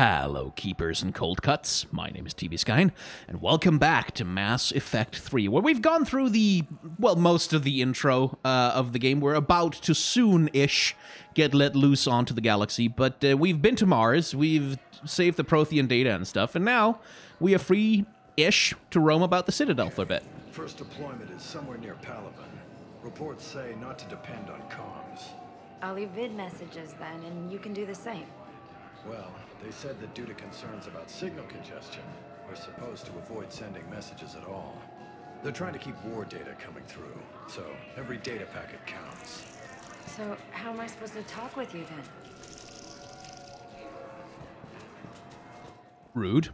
Hello, keepers and cold cuts. My name is TB Skyn, and welcome back to Mass Effect 3, where we've gone through most of the intro of the game. We're about to soon-ish get let loose onto the galaxy, but we've been to Mars, we've saved the Prothean data and stuff, and now we are free-ish to roam about the Citadel for a bit. First deployment is somewhere near Palaven. Reports say not to depend on comms. I'll leave vid messages then, and you can do the same. Well, they said that due to concerns about signal congestion, we're supposed to avoid sending messages at all. They're trying to keep war data coming through, so every data packet counts. So, how am I supposed to talk with you then? Rude.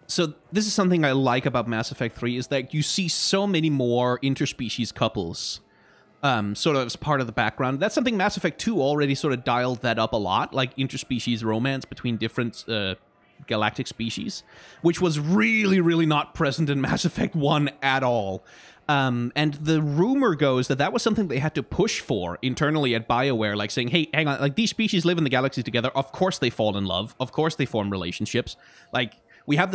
So this is something I like about Mass Effect 3, is that you see so many more interspecies couples sort of as part of the background. That's something Mass Effect 2 already sort of dialed that up a lot, like interspecies romance between different galactic species, which was really, really not present in Mass Effect 1 at all. And the rumor goes that that was something they had to push for internally at BioWare, like saying, hey, hang on, like these species live in the galaxy together, of course they fall in love, of course they form relationships, like... We have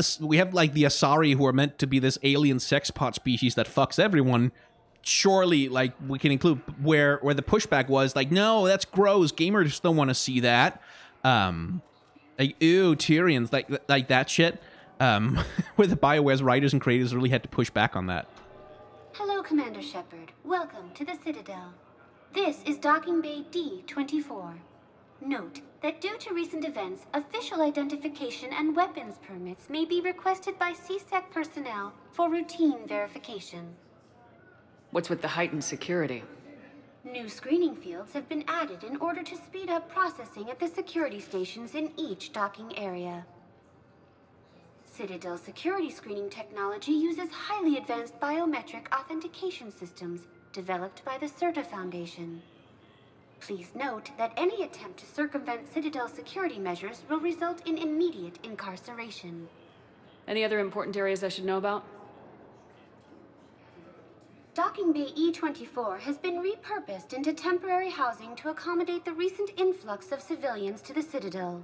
like the Asari, who are meant to be this alien sexpot species that fucks everyone. Surely, like, we can include where the pushback was like, no, that's gross. Gamers don't want to see that. Like, ew, Tyrians, like that shit. Where the BioWare's writers and creators really had to push back on that. Hello, Commander Shepard. Welcome to the Citadel. This is Docking Bay D-24. Note that due to recent events, official identification and weapons permits may be requested by CSEC personnel for routine verification. What's with the heightened security? New screening fields have been added in order to speed up processing at the security stations in each docking area. Citadel security screening technology uses highly advanced biometric authentication systems developed by the CERTA Foundation. Please note that any attempt to circumvent Citadel security measures will result in immediate incarceration. Any other important areas I should know about? Docking Bay E-24 has been repurposed into temporary housing to accommodate the recent influx of civilians to the Citadel.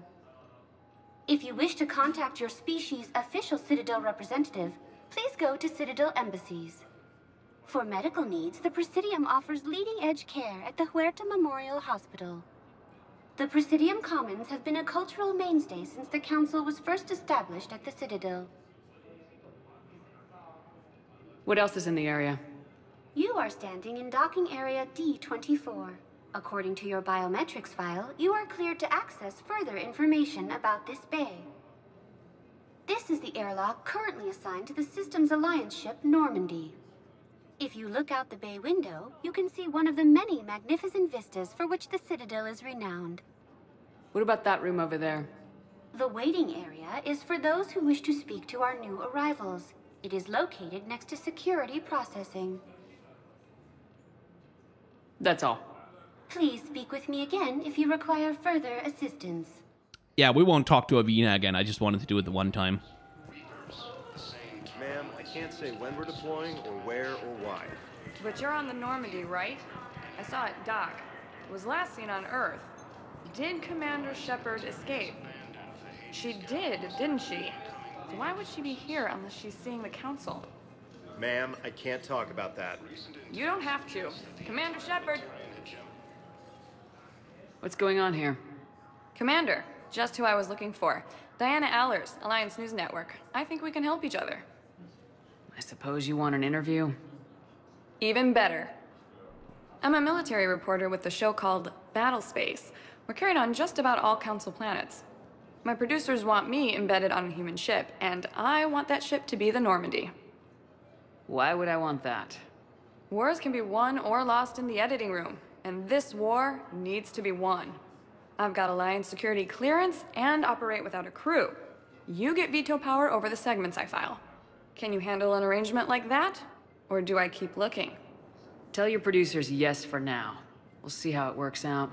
If you wish to contact your species' official Citadel representative, please go to Citadel embassies. For medical needs, the Presidium offers leading-edge care at the Huerta Memorial Hospital. The Presidium Commons have been a cultural mainstay since the Council was first established at the Citadel. What else is in the area? You are standing in Docking Area D-24. According to your biometrics file, you are cleared to access further information about this bay. This is the airlock currently assigned to the Systems Alliance ship Normandy. If you look out the bay window, you can see one of the many magnificent vistas for which the Citadel is renowned. What about that room over there? The waiting area is for those who wish to speak to our new arrivals. It is located next to security processing. That's all. Please speak with me again if you require further assistance. Yeah, we won't talk to Avina again. I just wanted to do it the one time. Ma'am, I can't say when we're deploying or where or why. But you're on the Normandy, right? I saw it dock. It was last seen on Earth. Did Commander Shepard escape? She did, didn't she? So why would she be here unless she's seeing the Council? Ma'am, I can't talk about that. You don't have to. Commander Shepard! What's going on here? Commander, just who I was looking for. Diana Allers, Alliance News Network. I think we can help each other. I suppose you want an interview? Even better. I'm a military reporter with the show called Battle Space. We're carried on just about all Council planets. My producers want me embedded on a human ship, and I want that ship to be the Normandy. Why would I want that? Wars can be won or lost in the editing room, and this war needs to be won. I've got Alliance security clearance and operate without a crew. You get veto power over the segments I file. Can you handle an arrangement like that? Or do I keep looking? Tell your producers yes for now. We'll see how it works out.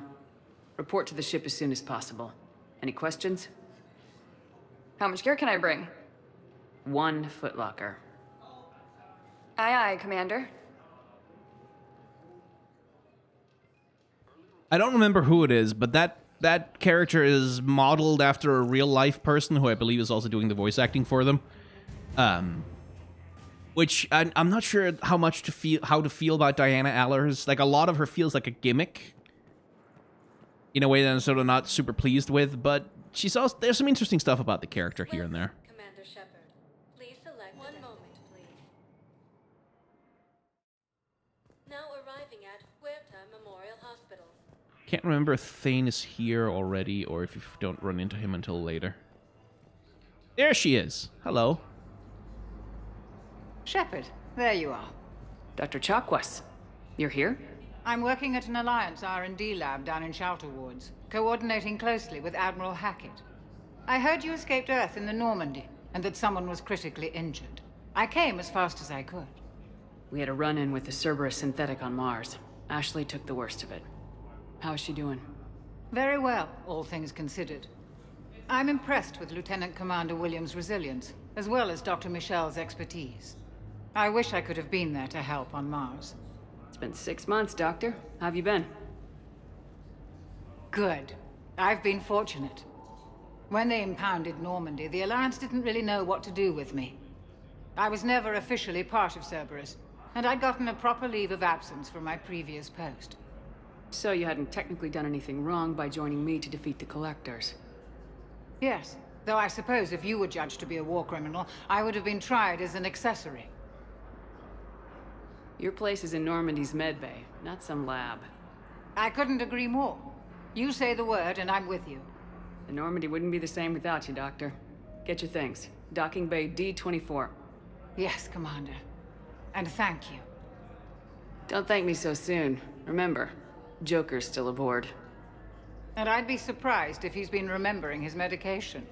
Report to the ship as soon as possible. Any questions? How much gear can I bring? 1 footlocker. Aye, aye, Commander. I don't remember who it is, but that character is modeled after a real life person who I believe is also doing the voice acting for them. Which I'm not sure how to feel about Diana Allers. Like, a lot of her feels like a gimmick in a way that I'm sort of not super pleased with, but she's also, there's some interesting stuff about the character here and there. Commander Shepard, please select one moment, please. Now arriving at Huerta Memorial Hospital. Can't remember if Thane is here already or if you don't run into him until later. There she is. Hello. Shepard, there you are. Dr. Chakwas, you're here? I'm working at an Alliance R&D lab down in Shelter Wards, coordinating closely with Admiral Hackett. I heard you escaped Earth in the Normandy, and that someone was critically injured. I came as fast as I could. We had a run-in with the Cerberus synthetic on Mars. Ashley took the worst of it. How is she doing? Very well, all things considered. I'm impressed with Lieutenant Commander Williams' resilience, as well as Dr. Michel's expertise. I wish I could have been there to help on Mars. It's been 6 months, Doctor. How have you been? Good. I've been fortunate. When they impounded Normandy, the Alliance didn't really know what to do with me. I was never officially part of Cerberus, and I'd gotten a proper leave of absence from my previous post. So you hadn't technically done anything wrong by joining me to defeat the Collectors? Yes, though I suppose if you were judged to be a war criminal, I would have been tried as an accessory. Your place is in Normandy's medbay, not some lab. I couldn't agree more. You say the word and I'm with you. The Normandy wouldn't be the same without you, Doctor. Get your things. Docking Bay D-24. Yes, Commander. And thank you. Don't thank me so soon. Remember, Joker's still aboard. And I'd be surprised if he's been remembering his medication.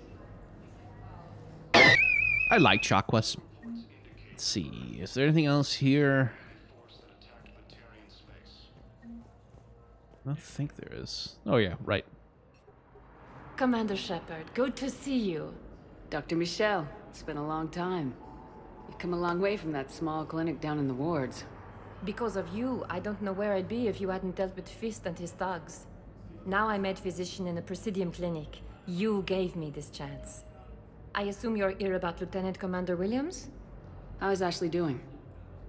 I like Chakwas. Let's see. Is there anything else here? I don't think there is. Oh yeah, right. Commander Shepard, good to see you. Dr. Michel, it's been a long time. You've come a long way from that small clinic down in the wards. Because of you, I don't know where I'd be if you hadn't dealt with Fist and his thugs. Now I'm head physician in a Presidium clinic. You gave me this chance. I assume you're here about Lieutenant Commander Williams? How is Ashley doing?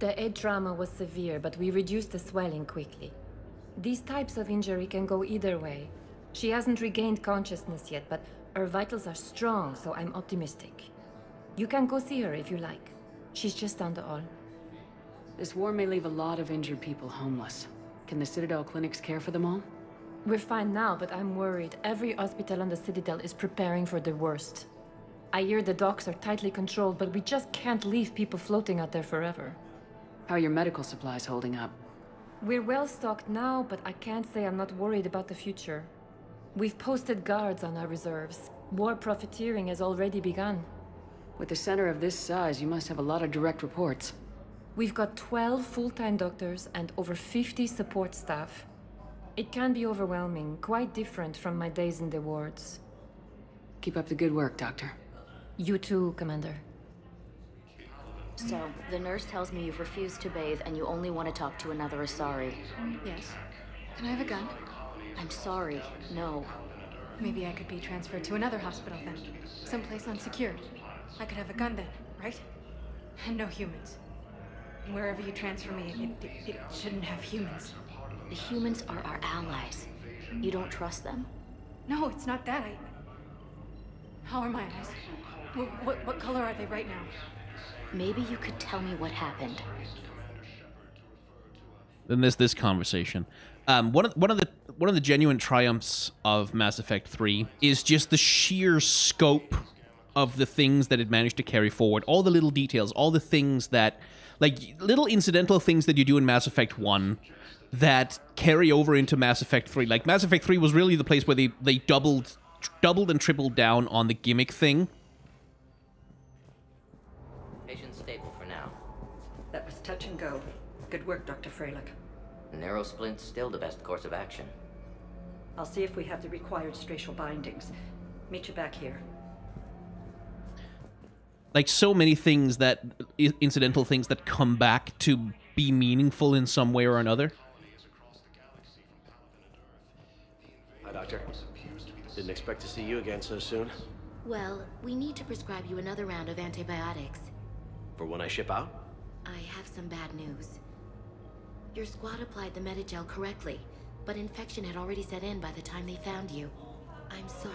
The head trauma was severe, but we reduced the swelling quickly. These types of injury can go either way. She hasn't regained consciousness yet, but her vitals are strong, so I'm optimistic. You can go see her if you like. She's just down the hall. This war may leave a lot of injured people homeless. Can the Citadel clinics care for them all? We're fine now, but I'm worried. Every hospital on the Citadel is preparing for the worst. I hear the docks are tightly controlled, but we just can't leave people floating out there forever. How are your medical supplies holding up? We're well stocked now, but I can't say I'm not worried about the future. We've posted guards on our reserves. War profiteering has already begun. With a center of this size, you must have a lot of direct reports. We've got 12 full-time doctors and over 50 support staff. It can be overwhelming, quite different from my days in the wards. Keep up the good work, Doctor. You too, Commander. So, the nurse tells me you've refused to bathe and you only want to talk to another Asari. Yes. Can I have a gun? I'm sorry, no. Maybe I could be transferred to another hospital then. Someplace unsecured. I could have a gun then, right? And no humans. Wherever you transfer me, it shouldn't have humans. The humans are our allies. You don't trust them? No, it's not that. How are my eyes? What color are they right now? Maybe you could tell me what happened. Then there's this conversation. One of the genuine triumphs of Mass Effect 3 is just the sheer scope of the things that it managed to carry forward. All the little details, all the things that, like, little incidental things that you do in Mass Effect 1 that carry over into Mass Effect 3. Like, Mass Effect 3 was really the place where they doubled and tripled down on the gimmick thing. Patient stable for now. That was touch and go. Good work, Dr. Freilich. Narrow splint's still the best course of action. I'll see if we have the required stracial bindings. Meet you back here. Like, so many things that, incidental things that come back to be meaningful in some way or another. Didn't expect to see you again so soon. Well, we need to prescribe you another round of antibiotics. For when I ship out? I have some bad news. Your squad applied the Medigel correctly, but infection had already set in by the time they found you. I'm sorry.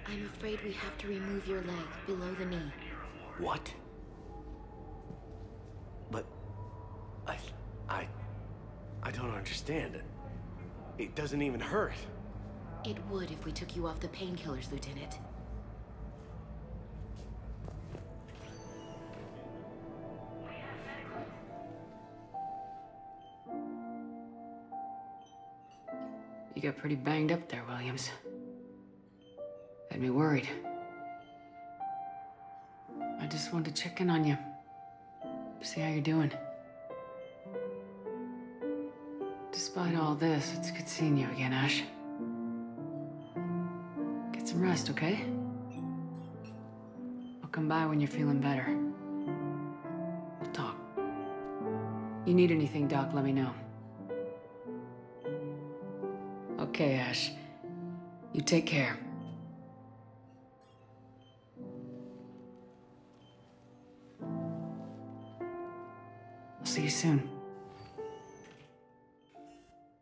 I'm afraid we have to remove your leg below the knee. What? But... I don't understand it. It doesn't even hurt. It would if we took you off the painkillers, Lieutenant. You got pretty banged up there, Williams. Had me worried. I just wanted to check in on you. See how you're doing. Despite all this, it's good seeing you again, Ash. Get some rest, okay? I'll come by when you're feeling better. We'll talk. You need anything, Doc, let me know. Okay, Ash. You take care. I'll see you soon.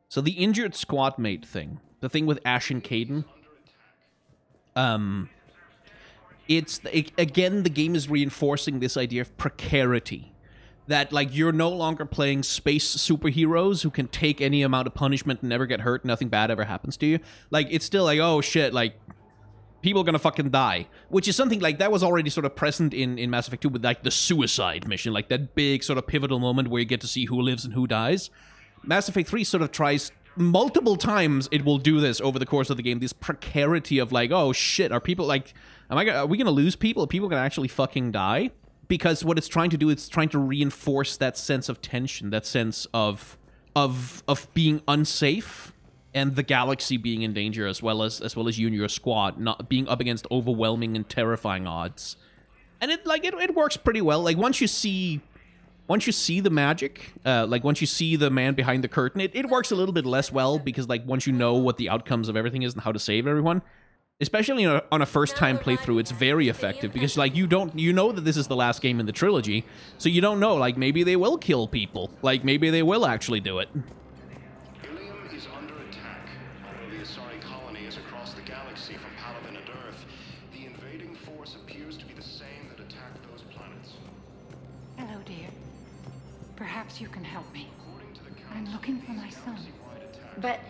So the injured squad mate thing, the thing with Ash and Kaidan, again, the game is reinforcing this idea of precarity. That, like, you're no longer playing space superheroes who can take any amount of punishment and never get hurt, nothing bad ever happens to you. Like, it's still like, oh shit, like, people are gonna fucking die. Which is something, like, that was already sort of present in Mass Effect 2 with, like, the suicide mission. Like, that big sort of pivotal moment where you get to see who lives and who dies. Mass Effect 3 sort of tries, multiple times it will do this over the course of the game, this precarity of like, oh shit, are people like, are we gonna lose people? Are people gonna actually fucking die? Because what it's trying to do, it's trying to reinforce that sense of tension, that sense of being unsafe, and the galaxy being in danger, as well as you and your squad not being up against overwhelming and terrifying odds. And it works pretty well. Like, once you see the magic, like, once you see the man behind the curtain, it works a little bit less well, because, like, once you know what the outcomes of everything is and how to save everyone, especially on a first-time playthrough, it's very effective, because, like, you know that this is the last game in the trilogy, so you don't know, like, maybe they will kill people. Like, maybe they will actually do it. Ilium is under attack. Although the Asari colony is across the galaxy from Palaven and Earth, the invading force appears to be the same that attacked those planets. Hello, dear. Perhaps you can help me. I'm looking for my son. But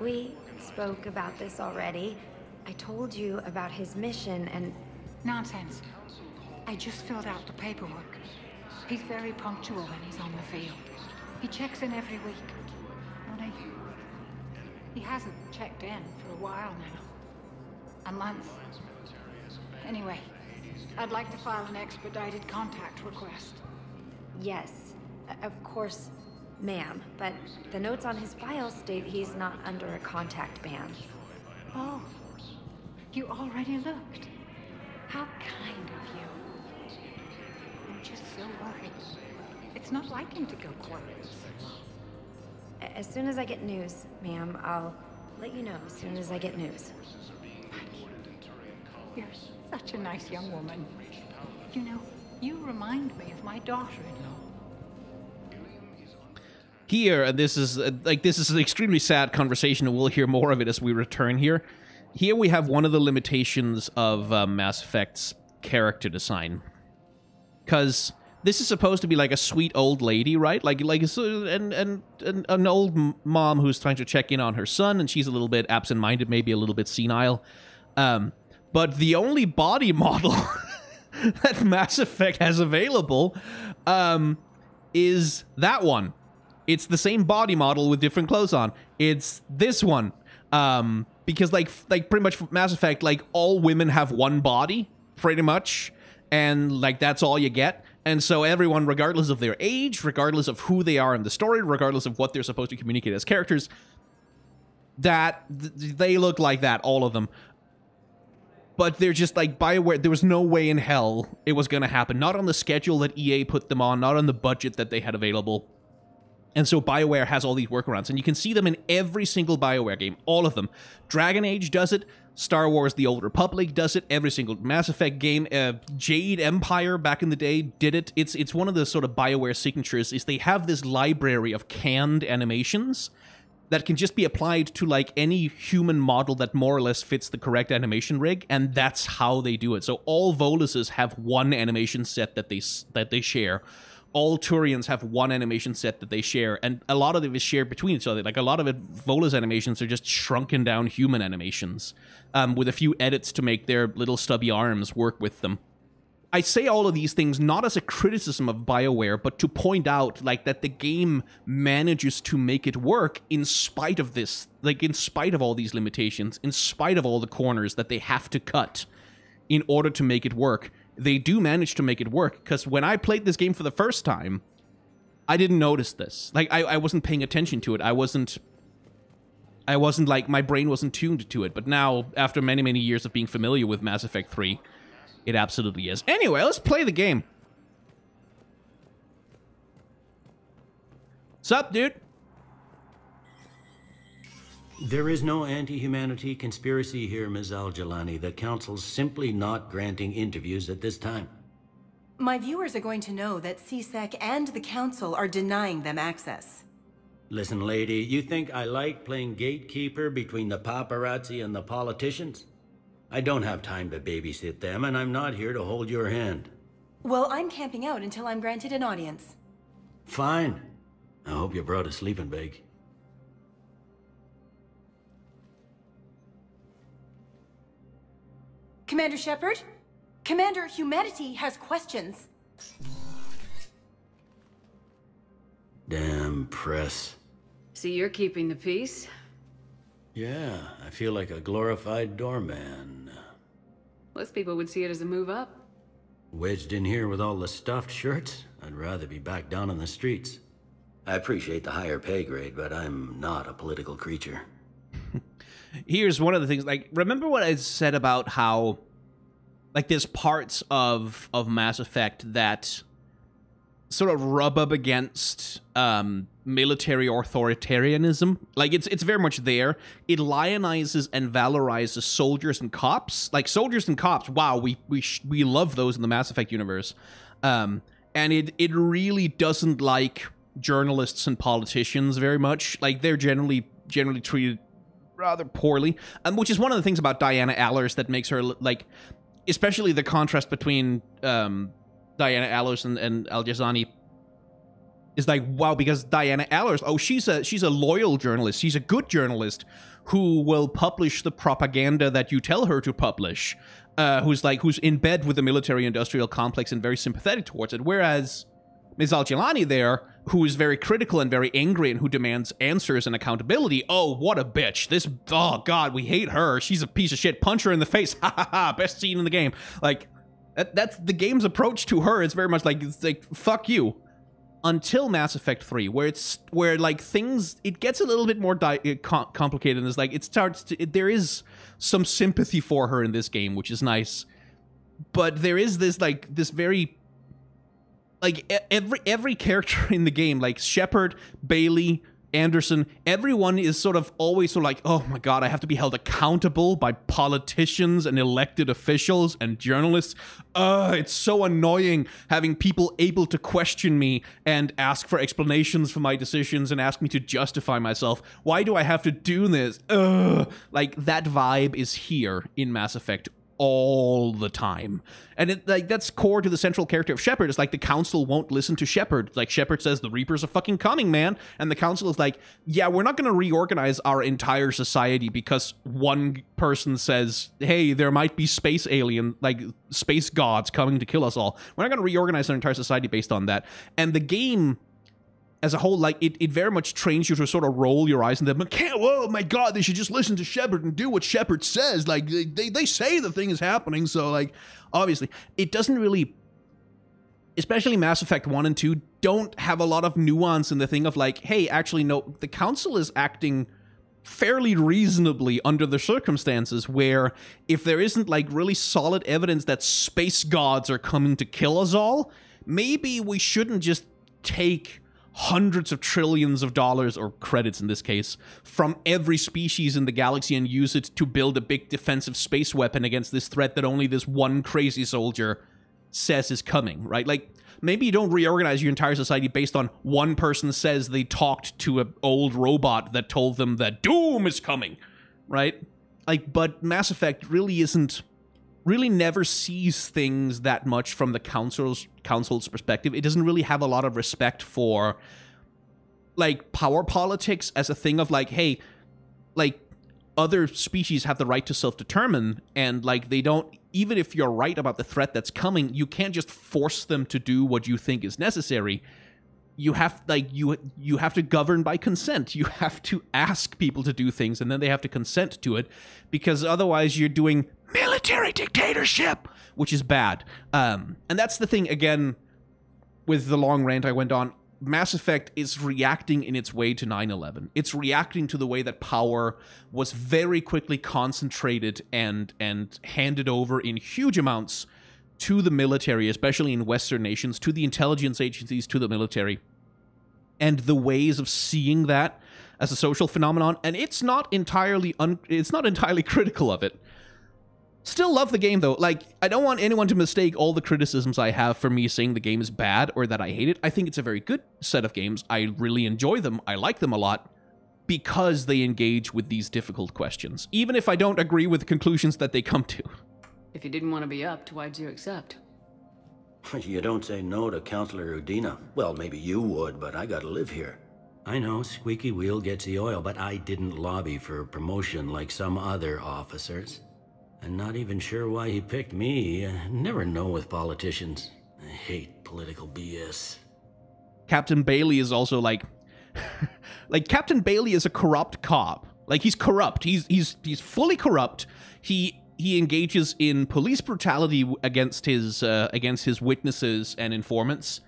we spoke about this already. I told you about his mission and... Nonsense. I just filled out the paperwork. He's very punctual when he's on the field. He checks in every week. Only he hasn't checked in for a while now. A month. Anyway, I'd like to file an expedited contact request. Yes, of course, ma'am. But the notes on his file state he's not under a contact ban. Oh, you already looked. How kind of you. I'm just so worried. It's not like him to go quiet. As soon as I get news, ma'am, I'll let you know as soon as I get news. You're such a nice young woman. You know, you remind me of my daughter-in-law. Here, and this is an extremely sad conversation, and we'll hear more of it as we return here. Here we have one of the limitations of Mass Effect's character design. Because this is supposed to be like a sweet old lady, right? Like an old mom who's trying to check in on her son, and she's a little bit absent-minded, maybe a little bit senile. But the only body model that Mass Effect has available is that one. It's the same body model with different clothes on. It's this one. Because like pretty much for Mass Effect, like, all women have one body, pretty much. And like, that's all you get. And so everyone, regardless of their age, regardless of who they are in the story, regardless of what they're supposed to communicate as characters, they look like that, all of them. But they're just like, BioWare, there was no way in hell it was going to happen. Not on the schedule that EA put them on, not on the budget that they had available. And so BioWare has all these workarounds, and you can see them in every single BioWare game, all of them. Dragon Age does it, Star Wars The Old Republic does it, every single Mass Effect game, Jade Empire back in the day did it. It's one of the sort of BioWare signatures, is they have this library of canned animations that can just be applied to like any human model that more or less fits the correct animation rig, and that's how they do it. So all Voluses have one animation set that they share. All Turians have one animation set that they share, and a lot of it is shared between each other. Like, a lot of it, Volus animations are just shrunken down human animations, with a few edits to make their little stubby arms work with them. I say all of these things not as a criticism of BioWare, but to point out, like, that the game manages to make it work in spite of this, like, in spite of all these limitations, in spite of all the corners that they have to cut in order to make it work. They do manage to make it work, because when I played this game for the first time, I didn't notice this. Like, I wasn't paying attention to it. I wasn't like, my brain wasn't tuned to it. But now, after many, many years of being familiar with Mass Effect 3, it absolutely is. Anyway, let's play the game. Sup, dude? There is no anti-humanity conspiracy here, Ms. Al-Jalani. The Council's simply not granting interviews at this time. My viewers are going to know that CSEC and the Council are denying them access. Listen, lady, you think I like playing gatekeeper between the paparazzi and the politicians? I don't have time to babysit them, and I'm not here to hold your hand. Well, I'm camping out until I'm granted an audience. Fine. I hope you brought a sleeping bag. Commander Shepard? Commander Humanity has questions. Damn press. See, you're keeping the peace? Yeah, I feel like a glorified doorman. Most people would see it as a move up. Wedged in here with all the stuffed shirts? I'd rather be back down on the streets. I appreciate the higher pay grade, but I'm not a political creature. Here's one of the things, like, remember what I said about how, like, there's parts of Mass Effect that sort of rub up against military authoritarianism? Like, it's very much there. It lionizes and valorizes soldiers and cops. Like, soldiers and cops, wow, we love those in the Mass Effect universe. And it really doesn't like journalists and politicians very much. Like, they're generally treated rather poorly, which is one of the things about Diana Allers that makes her, like, especially the contrast between Diana Allers and Al-Jazani is like, wow, because Diana Allers, oh, she's a loyal journalist, she's a good journalist who will publish the propaganda that you tell her to publish, who's in bed with the military-industrial complex and very sympathetic towards it, whereas Ms. Al-Jalani there, who is very critical and very angry and who demands answers and accountability. Oh, what a bitch. Oh, God, we hate her. She's a piece of shit. Punch her in the face. Ha, ha, ha. Best scene in the game. Like, that's the game's approach to her. It's very much like, fuck you. Until Mass Effect 3, where like, things, it gets a little bit more complicated, and it's like, there is some sympathy for her in this game, which is nice. But there is this, like, this very, like, every character in the game, like Shepard, Bailey, Anderson, everyone is sort of always sort of like, oh my God, I have to be held accountable by politicians and elected officials and journalists. It's so annoying having people able to question me and ask for explanations for my decisions and ask me to justify myself. Why do I have to do this? Like, that vibe is here in Mass Effect all the time. And it, like, that's core to the central character of Shepard. It's like the Council won't listen to Shepard. Like, Shepard says, the Reapers are fucking coming, man. And the Council is like, yeah, we're not going to reorganize our entire society because one person says, hey, there might be space gods coming to kill us all. We're not going to reorganize our entire society based on that. And the game as a whole, like, it very much trains you to sort of roll your eyes and then, oh my God, they should just listen to Shepard and do what Shepard says. Like, they say the thing is happening, so, like, obviously. It doesn't really, especially Mass Effect 1 and 2, don't have a lot of nuance in the thing of, like, hey, actually, no, the Council is acting fairly reasonably under the circumstances, where if there isn't, like, really solid evidence that space gods are coming to kill us all, maybe we shouldn't just take hundreds of trillions of dollars, or credits in this case, from every species in the galaxy and use it to build a big defensive space weapon against this threat that only this one crazy soldier says is coming, right? Like, maybe you don't reorganize your entire society based on one person says they talked to an old robot that told them that doom is coming, right? Like, but Mass Effect really never sees things that much from the council's perspective. It doesn't really have a lot of respect for, like, power politics as a thing of, like, hey, like, other species have the right to self-determine, and, like, they don't, even if you're right about the threat that's coming, you can't just force them to do what you think is necessary. You have, like, you have to govern by consent. You have to ask people to do things, and then they have to consent to it, because otherwise you're doing military dictatorship, which is bad. And that's the thing, again, with the long rant I went on. Mass Effect is reacting in its way to 9/11. It's reacting to the way that power was very quickly concentrated and handed over in huge amounts to the military, especially in Western nations, to the intelligence agencies, to the military, and the ways of seeing that as a social phenomenon. And it's not entirely critical of it. Still love the game, though. Like, I don't want anyone to mistake all the criticisms I have for me saying the game is bad or that I hate it. I think it's a very good set of games. I really enjoy them. I like them a lot because they engage with these difficult questions, even if I don't agree with the conclusions that they come to. If you didn't want to be upped, why'd you accept? You don't say no to Counselor Udina. Well, maybe you would, but I gotta live here. I know, squeaky wheel gets the oil, but I didn't lobby for promotion like some other officers. I'm not even sure why he picked me. I never know with politicians. I hate political BS. Captain Bailey is also like... like, Captain Bailey is a corrupt cop. Like, he's corrupt. He's fully corrupt. He engages in police brutality against his witnesses and informants.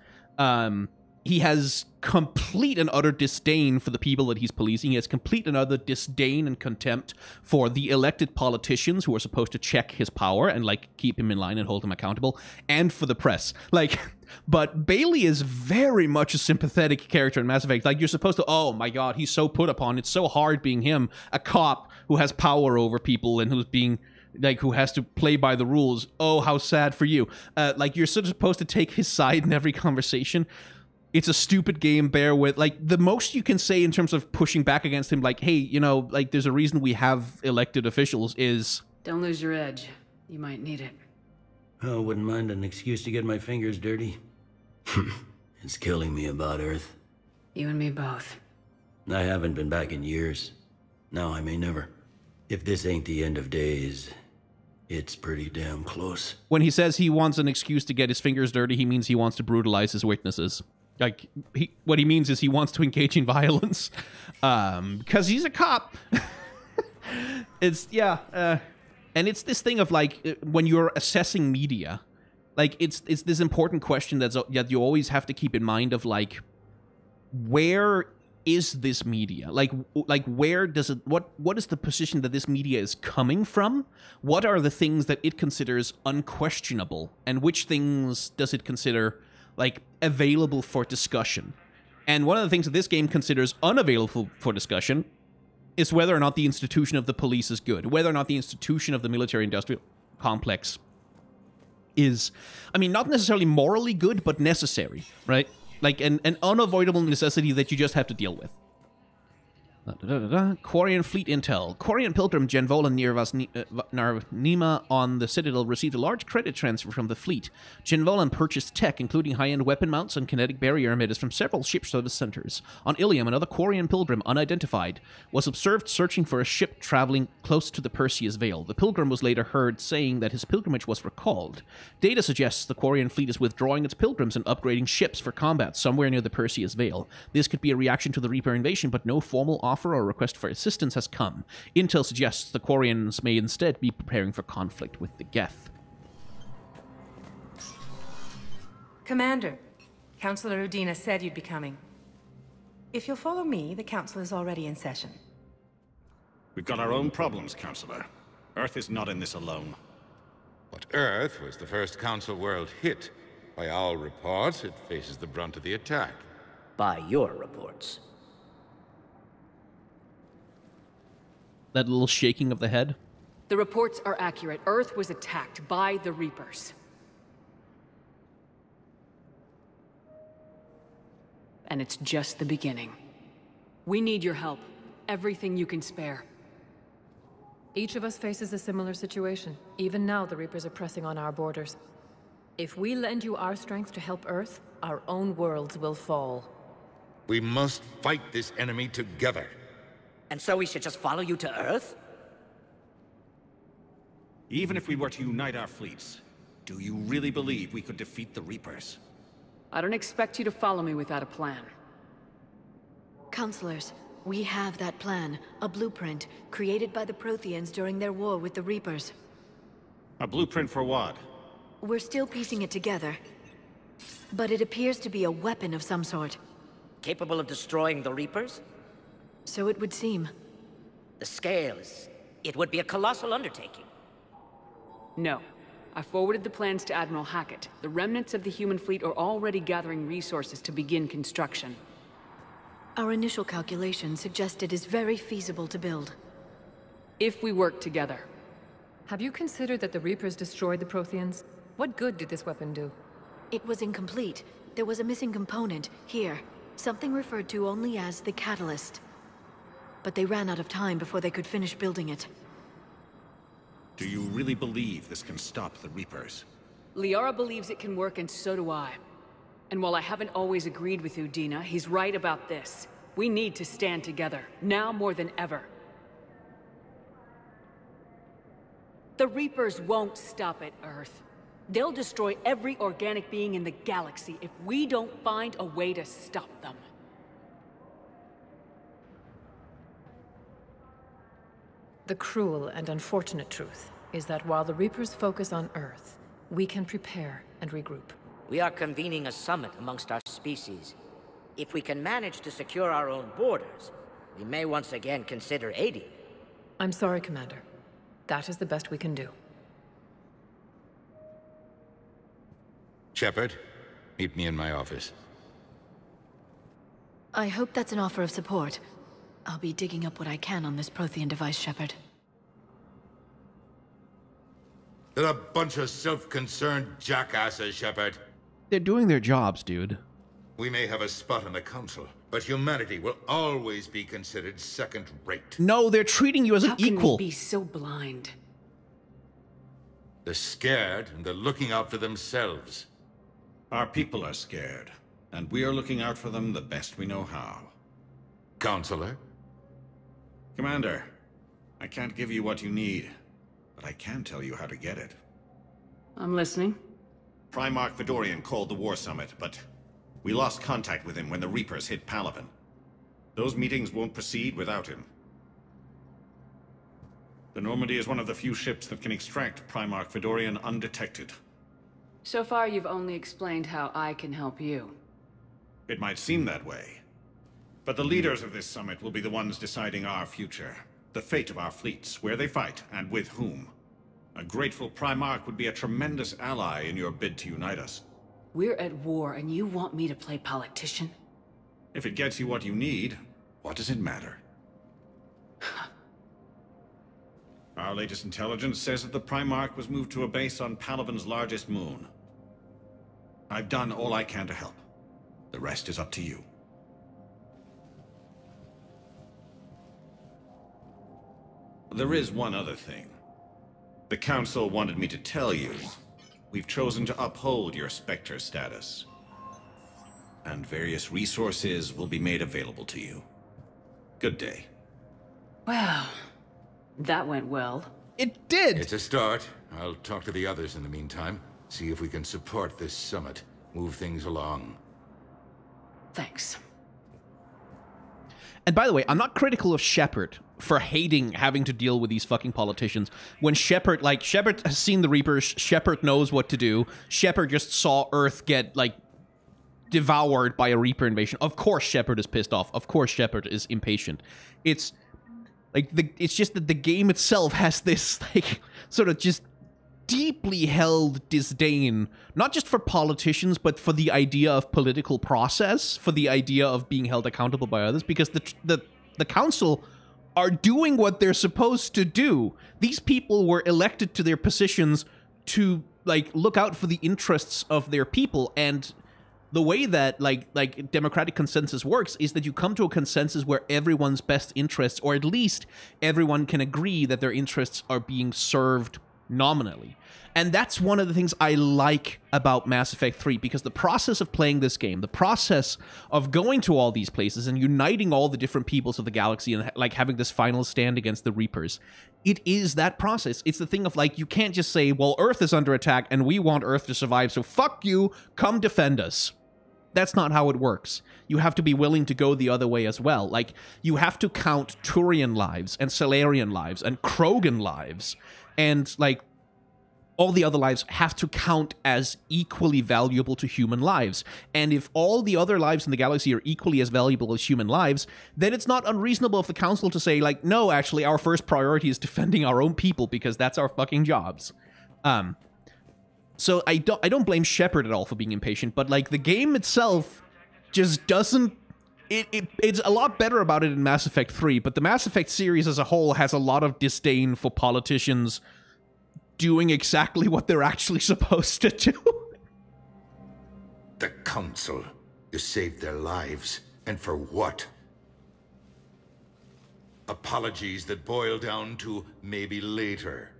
He has complete and utter disdain for the people that he's policing. He has complete and utter disdain and contempt for the elected politicians who are supposed to check his power and, like, keep him in line and hold him accountable, and for the press. Like, but Bailey is very much a sympathetic character in Mass Effect. Like, you're supposed to, oh my god, he's so put upon. It's so hard being him, a cop who has power over people and who's being... like, who has to play by the rules. Oh, how sad for you. Like, you're sort of supposed to take his side in every conversation. It's a stupid game, bear with. Like, the most you can say in terms of pushing back against him, like, hey, you know, like, there's a reason we have elected officials, is... Don't lose your edge. You might need it. Oh, wouldn't mind an excuse to get my fingers dirty. It's killing me about Earth. You and me both. I haven't been back in years. Now I may never. If this ain't the end of days, it's pretty damn close. When he says he wants an excuse to get his fingers dirty, he means he wants to brutalize his witnesses. Like, what he means is he wants to engage in violence. Because he's a cop. It's, yeah. And it's this thing of, like, when you're assessing media, like, it's this important question that you always have to keep in mind of, like, where is this media? Like where does it, what is the position that this media is coming from? What are the things that it considers unquestionable? And which things does it consider, like, available for discussion? And one of the things that this game considers unavailable for discussion is whether or not the institution of the police is good, whether or not the institution of the military-industrial complex is, I mean, not necessarily morally good, but necessary, right? Like, an unavoidable necessity that you just have to deal with. Quarian fleet intel. Quarian pilgrim Genvola Narnima on the Citadel received a large credit transfer from the fleet. Genvolan purchased tech, including high-end weapon mounts and kinetic barrier emitters from several ship service centers. On Ilium, another Quarian pilgrim, unidentified, was observed searching for a ship traveling close to the Perseus Veil. The pilgrim was later heard saying that his pilgrimage was recalled. Data suggests the Quarian fleet is withdrawing its pilgrims and upgrading ships for combat somewhere near the Perseus Veil. This could be a reaction to the Reaper invasion, but no formal offer or request for assistance has come. Intel suggests the Quarians may instead be preparing for conflict with the Geth. Commander, Counselor Udina said you'd be coming. If you'll follow me, the council is already in session. We've got our own problems, Counselor. Earth is not in this alone. But Earth was the first Council world hit. By all reports, it faces the brunt of the attack. by your reports. That little shaking of the head. The reports are accurate. Earth was attacked by the Reapers. And it's just the beginning. We need your help. Everything you can spare. Each of us faces a similar situation. Even now, the Reapers are pressing on our borders. If we lend you our strength to help Earth, our own worlds will fall. We must fight this enemy together. And so we should just follow you to Earth? Even if we were to unite our fleets, do you really believe we could defeat the Reapers? I don't expect you to follow me without a plan. Counselors, we have that plan. A blueprint, created by the Protheans during their war with the Reapers. A blueprint for what? We're still piecing it together. But it appears to be a weapon of some sort. Capable of destroying the Reapers? So it would seem. The scale is... it would be a colossal undertaking. No. I forwarded the plans to Admiral Hackett. The remnants of the human fleet are already gathering resources to begin construction. Our initial calculations suggest it is very feasible to build. If we work together. Have you considered that the Reapers destroyed the Protheans? What good did this weapon do? It was incomplete. There was a missing component, here. Something referred to only as the Catalyst. But they ran out of time before they could finish building it. Do you really believe this can stop the Reapers? Liara believes it can work, and so do I. And while I haven't always agreed with Udina, he's right about this. We need to stand together, now more than ever. The Reapers won't stop at Earth. They'll destroy every organic being in the galaxy if we don't find a way to stop them. The cruel and unfortunate truth is that while the Reapers focus on Earth, we can prepare and regroup. We are convening a summit amongst our species. If we can manage to secure our own borders, we may once again consider aiding. I'm sorry, Commander. That is the best we can do. Shepard, meet me in my office. I hope that's an offer of support. I'll be digging up what I can on this Prothean device, Shepard. They're a bunch of self-concerned jackasses, Shepard. They're doing their jobs, dude. We may have a spot in the Council, but humanity will always be considered second-rate. No, they're treating you as an equal. How can we be so blind? They're scared, and they're looking out for themselves. Our people are scared, and we are looking out for them the best we know how. Counselor? Commander, I can't give you what you need, but I can tell you how to get it. I'm listening. Primarch Fedorian called the War Summit, but we lost contact with him when the Reapers hit Palaven. Those meetings won't proceed without him. The Normandy is one of the few ships that can extract Primarch Fedorian undetected. So far, you've only explained how I can help you. It might seem that way. But the leaders of this summit will be the ones deciding our future. The fate of our fleets, where they fight, and with whom. A grateful Primarch would be a tremendous ally in your bid to unite us. We're at war, and you want me to play politician? If it gets you what you need, what does it matter? Our latest intelligence says that the Primarch was moved to a base on Palaven's largest moon. I've done all I can to help. The rest is up to you. There is one other thing. The Council wanted me to tell you, we've chosen to uphold your Spectre status. And various resources will be made available to you. Good day. Wow. That went well. It did! It's a start. I'll talk to the others in the meantime. See if we can support this summit. Move things along. Thanks. And by the way, I'm not critical of Shepard for hating having to deal with these fucking politicians. When Shepard has seen the Reapers, Shepard knows what to do. Shepard just saw Earth get, devoured by a Reaper invasion. Of course Shepard is pissed off. Of course Shepard is impatient. It's just that the game itself has this, sort of just deeply held disdain, not just for politicians, but for the idea of political process, for the idea of being held accountable by others, because the council are doing what they're supposed to do. These people were elected to their positions to, like, look out for the interests of their people, and the way that, like democratic consensus works is that you come to a consensus where everyone's best interests, or at least everyone can agree that their interests are being served nominally. And that's one of the things I like about Mass Effect 3, because the process of playing this game, the process of going to all these places and uniting all the different peoples of the galaxy and, like, having this final stand against the Reapers, it is that process. It's the thing of, like, you can't just say, well, Earth is under attack and we want Earth to survive, so fuck you, come defend us. That's not how it works. You have to be willing to go the other way as well. Like, you have to count Turian lives and Salarian lives and Krogan lives, and, like, all the other lives have to count as equally valuable to human lives. And if all the other lives in the galaxy are equally as valuable as human lives, then it's not unreasonable of the council to say, like, no, actually, our first priority is defending our own people, because that's our fucking jobs. So I don't blame Shepard at all for being impatient, but, like, the game itself just doesn't... It's a lot better about it in Mass Effect 3, but the Mass Effect series as a whole has a lot of disdain for politicians doing exactly what they're actually supposed to do. The Council. You saved their lives. And for what? Apologies that boil down to maybe later.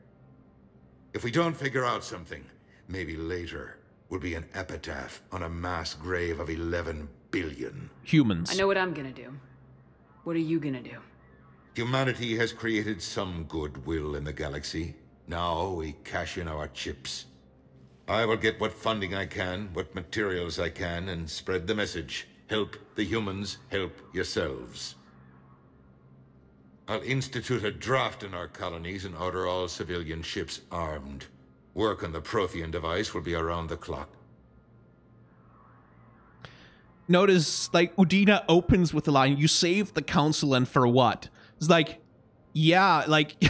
If we don't figure out something, maybe later will be an epitaph on a mass grave of 11 billion. Humans. I know what I'm gonna do. What are you gonna do? Humanity has created some goodwill in the galaxy. Now we cash in our chips. I will get what funding I can, what materials I can, and spread the message. Help the humans, help yourselves. I'll institute a draft in our colonies and order all civilian ships armed. Work on the Prothean device will be around the clock. Notice, like, Udina opens with the line, you saved the council, and for what? It's like, yeah, like...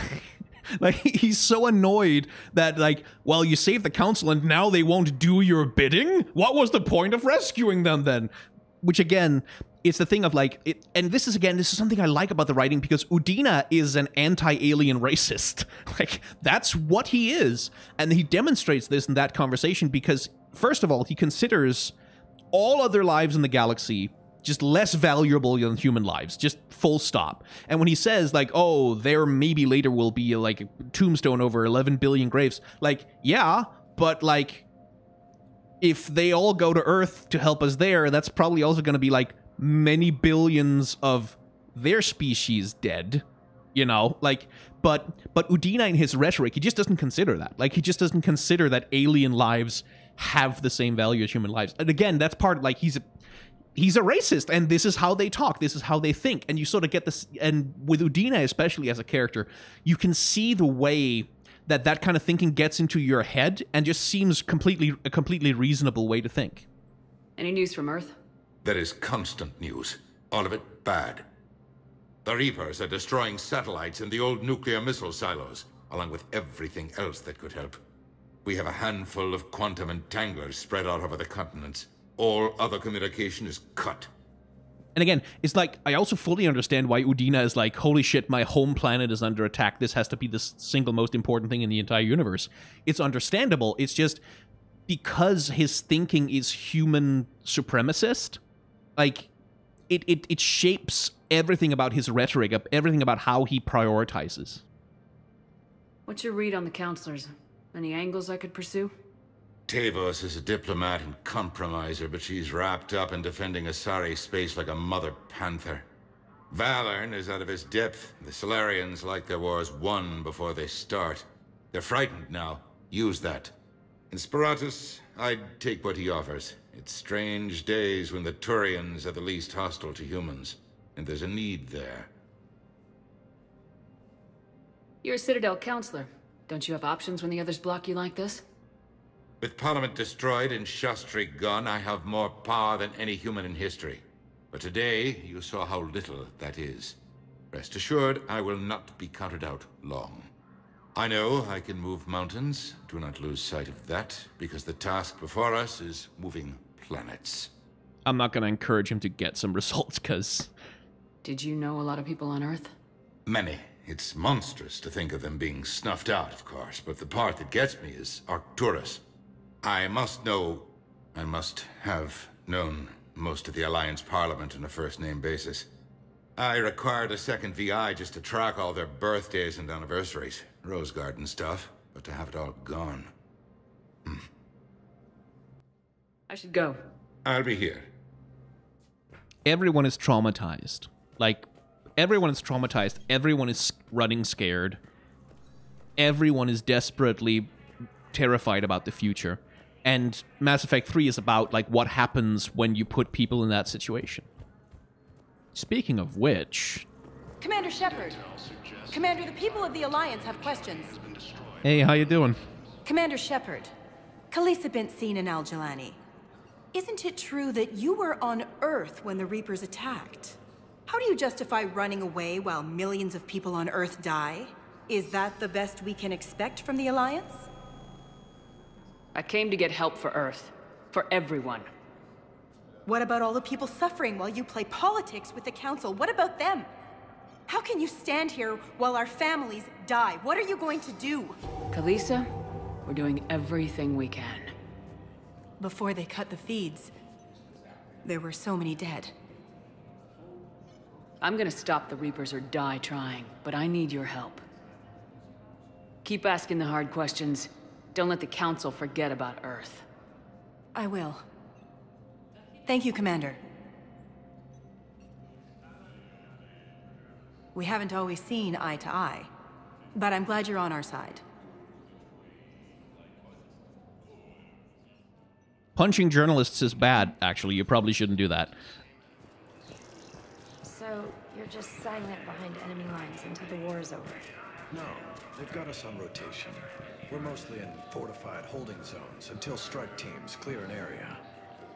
like, he's so annoyed that, like, well, you saved the council and now they won't do your bidding? What was the point of rescuing them then? Which, again, it's the thing of, like, and this is something I like about the writing, because Udina is an anti-alien racist. Like, that's what he is. And he demonstrates this in that conversation because, first of all, he considers all other lives in the galaxy just less valuable than human lives, just full stop. And when he says, like, oh, there maybe later will be, like, a tombstone over 11 billion graves, like, yeah, but, like, if they all go to Earth to help us there, that's probably also going to be, like, many billions of their species dead, you know? Like, but Udina in his rhetoric, he just doesn't consider that. Like, he just doesn't consider that alien lives have the same value as human lives. And again, that's part, like, he's a racist, and this is how they talk, this is how they think, and you sort of get this, and with Udina especially as a character, you can see the way that kind of thinking gets into your head and just seems a completely reasonable way to think. Any news from Earth? There is constant news. All of it bad. The Reapers are destroying satellites and the old nuclear missile silos, along with everything else that could help. We have a handful of quantum entanglers spread out over the continents. All other communication is cut. And again, it's like, I also fully understand why Udina is like, holy shit, my home planet is under attack. This has to be the single most important thing in the entire universe. It's understandable. It's just because his thinking is human supremacist, like, it shapes everything about his rhetoric, everything about how he prioritizes. What's your read on the counselors? Any angles I could pursue? Tavos is a diplomat and compromiser, but she's wrapped up in defending Asari space like a mother panther. Valern is out of his depth. The Solarians like their wars won before they start. They're frightened now. Use that. In Sparatus, I'd take what he offers. It's strange days when the Turians are the least hostile to humans, and there's a need there. You're a Citadel counselor. Don't you have options when the others block you like this? With Parliament destroyed and Shastri gone, I have more power than any human in history. But today, you saw how little that is. Rest assured, I will not be counted out long. I know I can move mountains. Do not lose sight of that, because the task before us is moving planets. I'm not going to encourage him to get some results, because... Did you know a lot of people on Earth? Many. It's monstrous to think of them being snuffed out, of course, but the part that gets me is Arcturus. I must have known most of the Alliance Parliament on a first-name basis. I required a second VI just to track all their birthdays and anniversaries. Rose Garden stuff, but to have it all gone. I should go. I'll be here. Everyone is traumatized. Like, everyone is traumatized. Everyone is running scared. Everyone is desperately terrified about the future. And Mass Effect 3 is about, like, what happens when you put people in that situation. Speaking of which... Commander Shepard. Commander, the people of the Alliance have questions. Hey, how you doing? Commander Shepard. Khalisah bint Sin and Al-Jalani. Isn't it true that you were on Earth when the Reapers attacked? How do you justify running away while millions of people on Earth die? Is that the best we can expect from the Alliance? I came to get help for Earth. For everyone. What about all the people suffering while you play politics with the Council? What about them? How can you stand here while our families die? What are you going to do? Khalisah, we're doing everything we can. Before they cut the feeds, there were so many dead. I'm gonna stop the Reapers or die trying, but I need your help. Keep asking the hard questions. Don't let the Council forget about Earth. I will. Thank you, Commander. We haven't always seen eye to eye, but I'm glad you're on our side. Punching journalists is bad, actually. You probably shouldn't do that. So, you're just silent behind enemy lines until the war is over? No, they've got us on rotation. We're mostly in fortified holding zones until strike teams clear an area.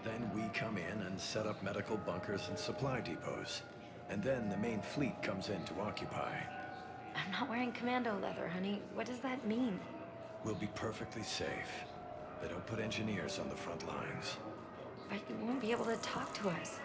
Then we come in and set up medical bunkers and supply depots. And then the main fleet comes in to occupy. I'm not wearing commando leather, honey. What does that mean? We'll be perfectly safe. They don't put engineers on the front lines. But you won't be able to talk to us.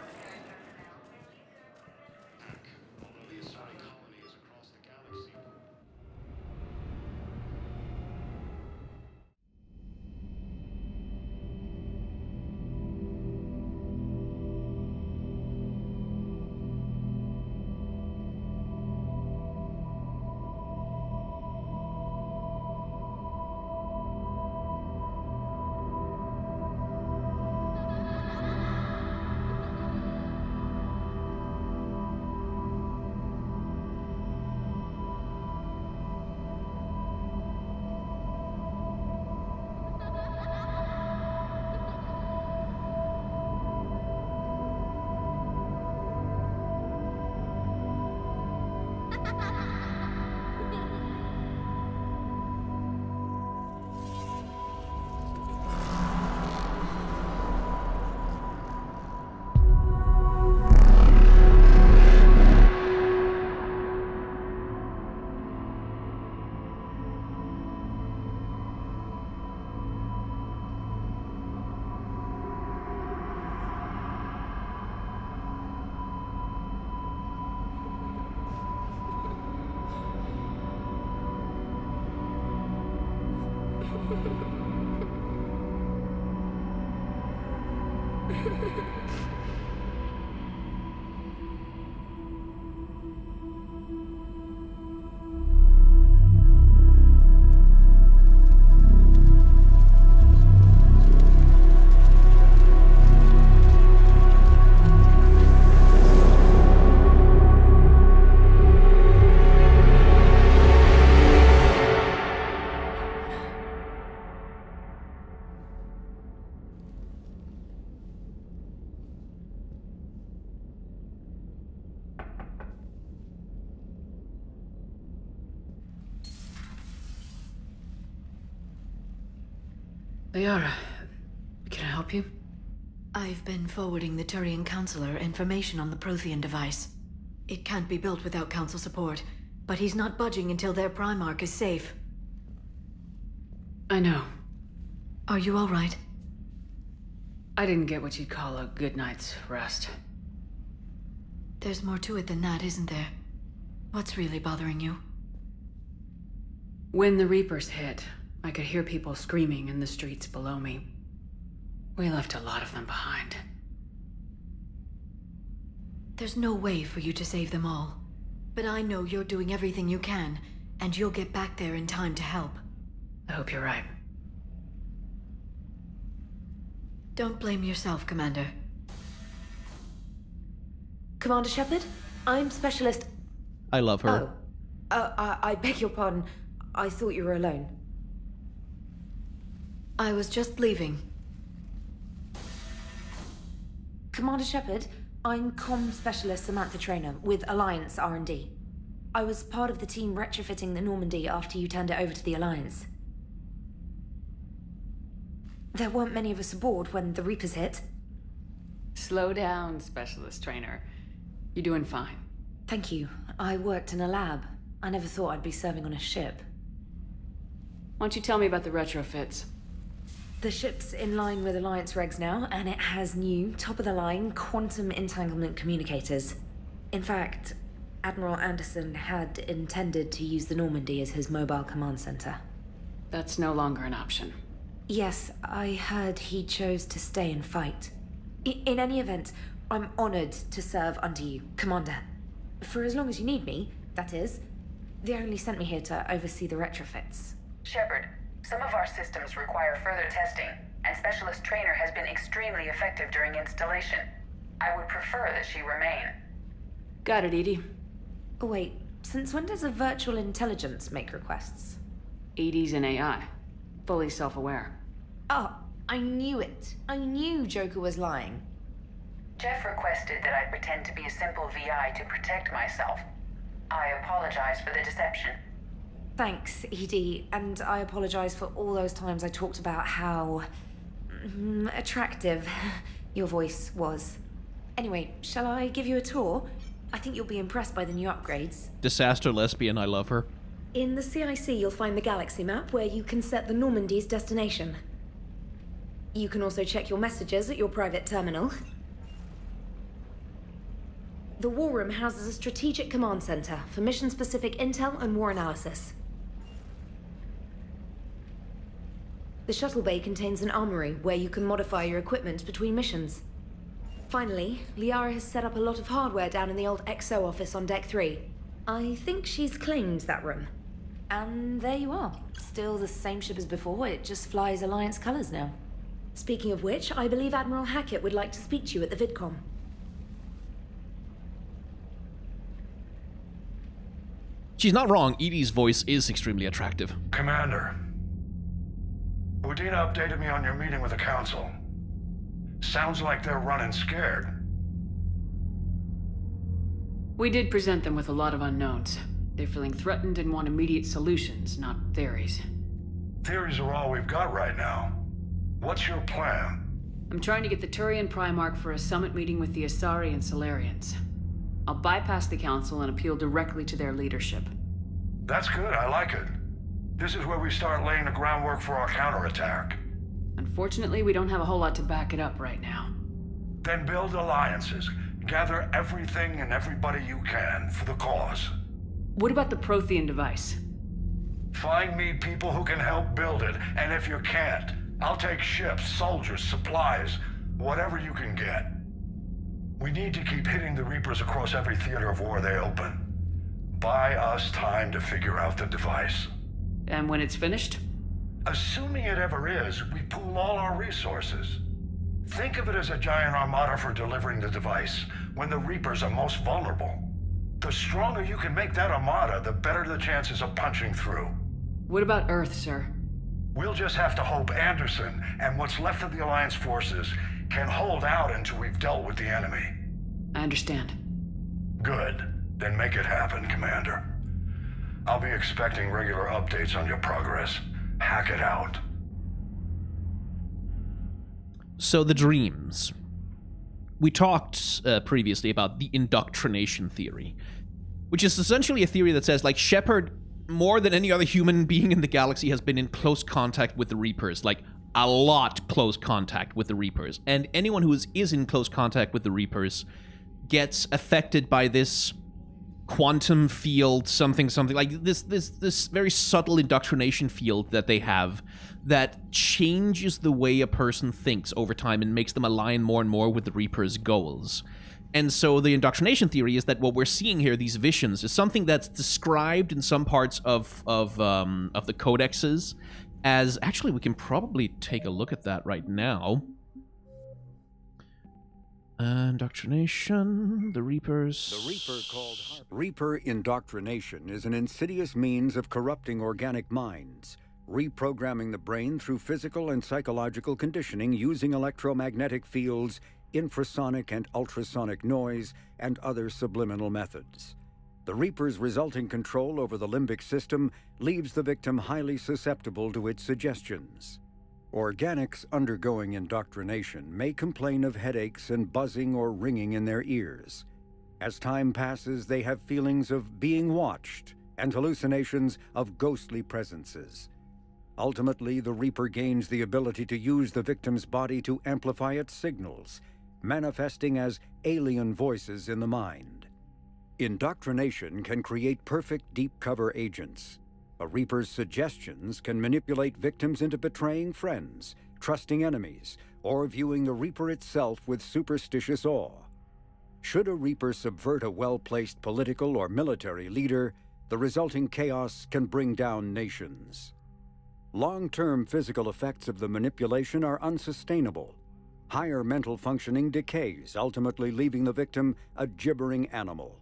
Liara, can I help you? I've been forwarding the Turian Counselor information on the Prothean device. It can't be built without Council support, but he's not budging until their Primarch is safe. I know. Are you all right? I didn't get what you'd call a good night's rest. There's more to it than that, isn't there? What's really bothering you? When the Reapers hit, I could hear people screaming in the streets below me. We left a lot of them behind. There's no way for you to save them all. But I know you're doing everything you can, and you'll get back there in time to help. I hope you're right. Don't blame yourself, Commander. Commander Shepard, I'm Specialist... I love her. I beg your pardon. I thought you were alone. I was just leaving. Commander Shepard, I'm Comm Specialist Samantha Traynor with Alliance R&D. I was part of the team retrofitting the Normandy after you turned it over to the Alliance. There weren't many of us aboard when the Reapers hit. Slow down, Specialist Traynor. You're doing fine. Thank you. I worked in a lab. I never thought I'd be serving on a ship. Why don't you tell me about the retrofits? The ship's in line with Alliance regs now, and it has new, top-of-the-line, quantum entanglement communicators. In fact, Admiral Anderson had intended to use the Normandy as his mobile command center. That's no longer an option. Yes, I heard he chose to stay and fight. In any event, I'm honored to serve under you, Commander. For as long as you need me, that is. They only sent me here to oversee the retrofits. Shepard, some of our systems require further testing, and Specialist Traynor has been extremely effective during installation. I would prefer that she remain. Got it, EDI. Oh, wait, since when does a virtual intelligence make requests? EDI's an AI. Fully self-aware. Oh, I knew it. I knew Joker was lying. Jeff requested that I pretend to be a simple VI to protect myself. I apologize for the deception. Thanks, EDI, and I apologize for all those times I talked about how... attractive your voice was. Anyway, shall I give you a tour? I think you'll be impressed by the new upgrades. Disaster lesbian, I love her. In the CIC, you'll find the galaxy map where you can set the Normandy's destination. You can also check your messages at your private terminal. The War Room houses a strategic command center for mission-specific intel and war analysis. The shuttle bay contains an armory where you can modify your equipment between missions. Finally, Liara has set up a lot of hardware down in the old XO office on Deck 3. I think she's claimed that room. And there you are. Still the same ship as before, it just flies Alliance colors now. Speaking of which, I believe Admiral Hackett would like to speak to you at the VidCom. She's not wrong, Edie's voice is extremely attractive. Commander, Udina updated me on your meeting with the Council. Sounds like they're running scared. We did present them with a lot of unknowns. They're feeling threatened and want immediate solutions, not theories. Theories are all we've got right now. What's your plan? I'm trying to get the Turian Primarch for a summit meeting with the Asari and Solarians. I'll bypass the Council and appeal directly to their leadership. That's good, I like it. This is where we start laying the groundwork for our counterattack. Unfortunately, we don't have a whole lot to back it up right now. Then build alliances. Gather everything and everybody you can for the cause. What about the Prothean device? Find me people who can help build it, and if you can't, I'll take ships, soldiers, supplies, whatever you can get. We need to keep hitting the Reapers across every theater of war they open. Buy us time to figure out the device. And when it's finished? Assuming it ever is, we pool all our resources. Think of it as a giant armada for delivering the device, when the Reapers are most vulnerable. The stronger you can make that armada, the better the chances of punching through. What about Earth, sir? We'll just have to hope Anderson and what's left of the Alliance forces can hold out until we've dealt with the enemy. I understand. Good. Then make it happen, Commander. I'll be expecting regular updates on your progress. Hack it out. So the dreams. We talked previously about the indoctrination theory, which is essentially a theory that says, like, Shepard more than any other human being in the galaxy, has been in close contact with the Reapers. Like, a lot close contact with the Reapers. And anyone who is in close contact with the Reapers gets affected by this quantum field, something, like this very subtle indoctrination field that they have that changes the way a person thinks over time and makes them align more and more with the Reaper's goals. And so the indoctrination theory is that what we're seeing here, these visions, is something that's described in some parts of the codexes as... Actually, we can probably take a look at that right now. Indoctrination, the Reapers... The Reaper called Reaper indoctrination is an insidious means of corrupting organic minds, reprogramming the brain through physical and psychological conditioning using electromagnetic fields, infrasonic and ultrasonic noise, and other subliminal methods. The Reaper's resulting control over the limbic system leaves the victim highly susceptible to its suggestions. Organics undergoing indoctrination may complain of headaches and buzzing or ringing in their ears. As time passes, they have feelings of being watched and hallucinations of ghostly presences. Ultimately, the Reaper gains the ability to use the victim's body to amplify its signals, manifesting as alien voices in the mind. Indoctrination can create perfect deep cover agents. A Reaper's suggestions can manipulate victims into betraying friends, trusting enemies, or viewing the Reaper itself with superstitious awe. Should a Reaper subvert a well-placed political or military leader, the resulting chaos can bring down nations. Long-term physical effects of the manipulation are unsustainable. Higher mental functioning decays, ultimately leaving the victim a gibbering animal.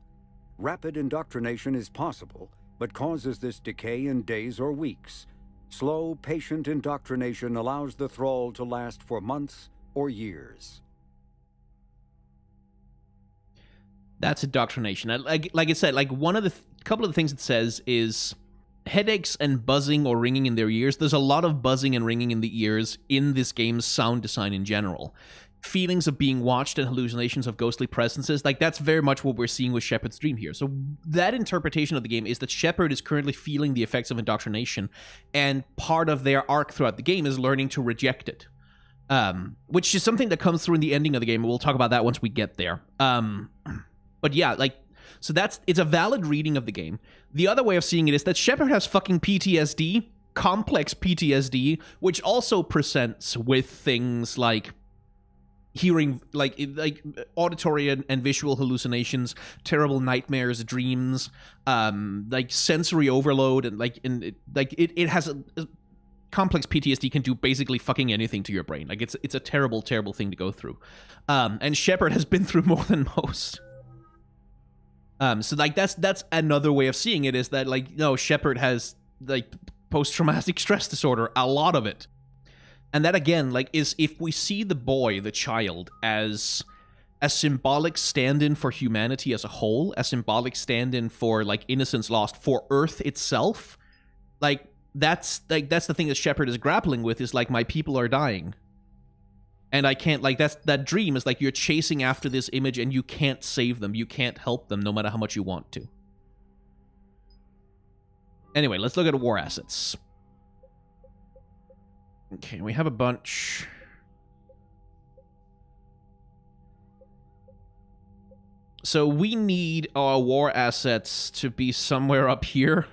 Rapid indoctrination is possible, but causes this decay in days or weeks. Slow, patient indoctrination allows the thrall to last for months or years. That's indoctrination. Like I said, like one of the couple of the things it says is headaches and buzzing or ringing in their ears. There's a lot of buzzing and ringing in the ears in this game's sound design in general. Feelings of being watched and hallucinations of ghostly presences, like that's very much what we're seeing with Shepard's dream here. So that interpretation of the game is that Shepard is currently feeling the effects of indoctrination, and part of their arc throughout the game is learning to reject it. Which is something that comes through in the ending of the game, and we'll talk about that once we get there. But yeah, like, so it's a valid reading of the game. The other way of seeing it is that Shepard has fucking PTSD, complex PTSD, which also presents with things like hearing, like auditory and visual hallucinations, terrible nightmares, dreams, like sensory overload, and it has a complex PTSD can do basically fucking anything to your brain. Like it's a terrible, terrible thing to go through. And Shepard has been through more than most. So like that's another way of seeing it, is that like, no, Shepard has like post-traumatic stress disorder, a lot of it. And that, again, like, is if we see the boy, the child, as a symbolic stand-in for humanity as a whole, a symbolic stand-in for, like, innocence lost, for Earth itself, like, that's the thing that Shepard is grappling with, is, like, my people are dying. And I can't, like, that dream is, like, you're chasing after this image and you can't save them, you can't help them, no matter how much you want to. Anyway, let's look at war assets. Okay, we have a bunch. So we need our war assets to be somewhere up here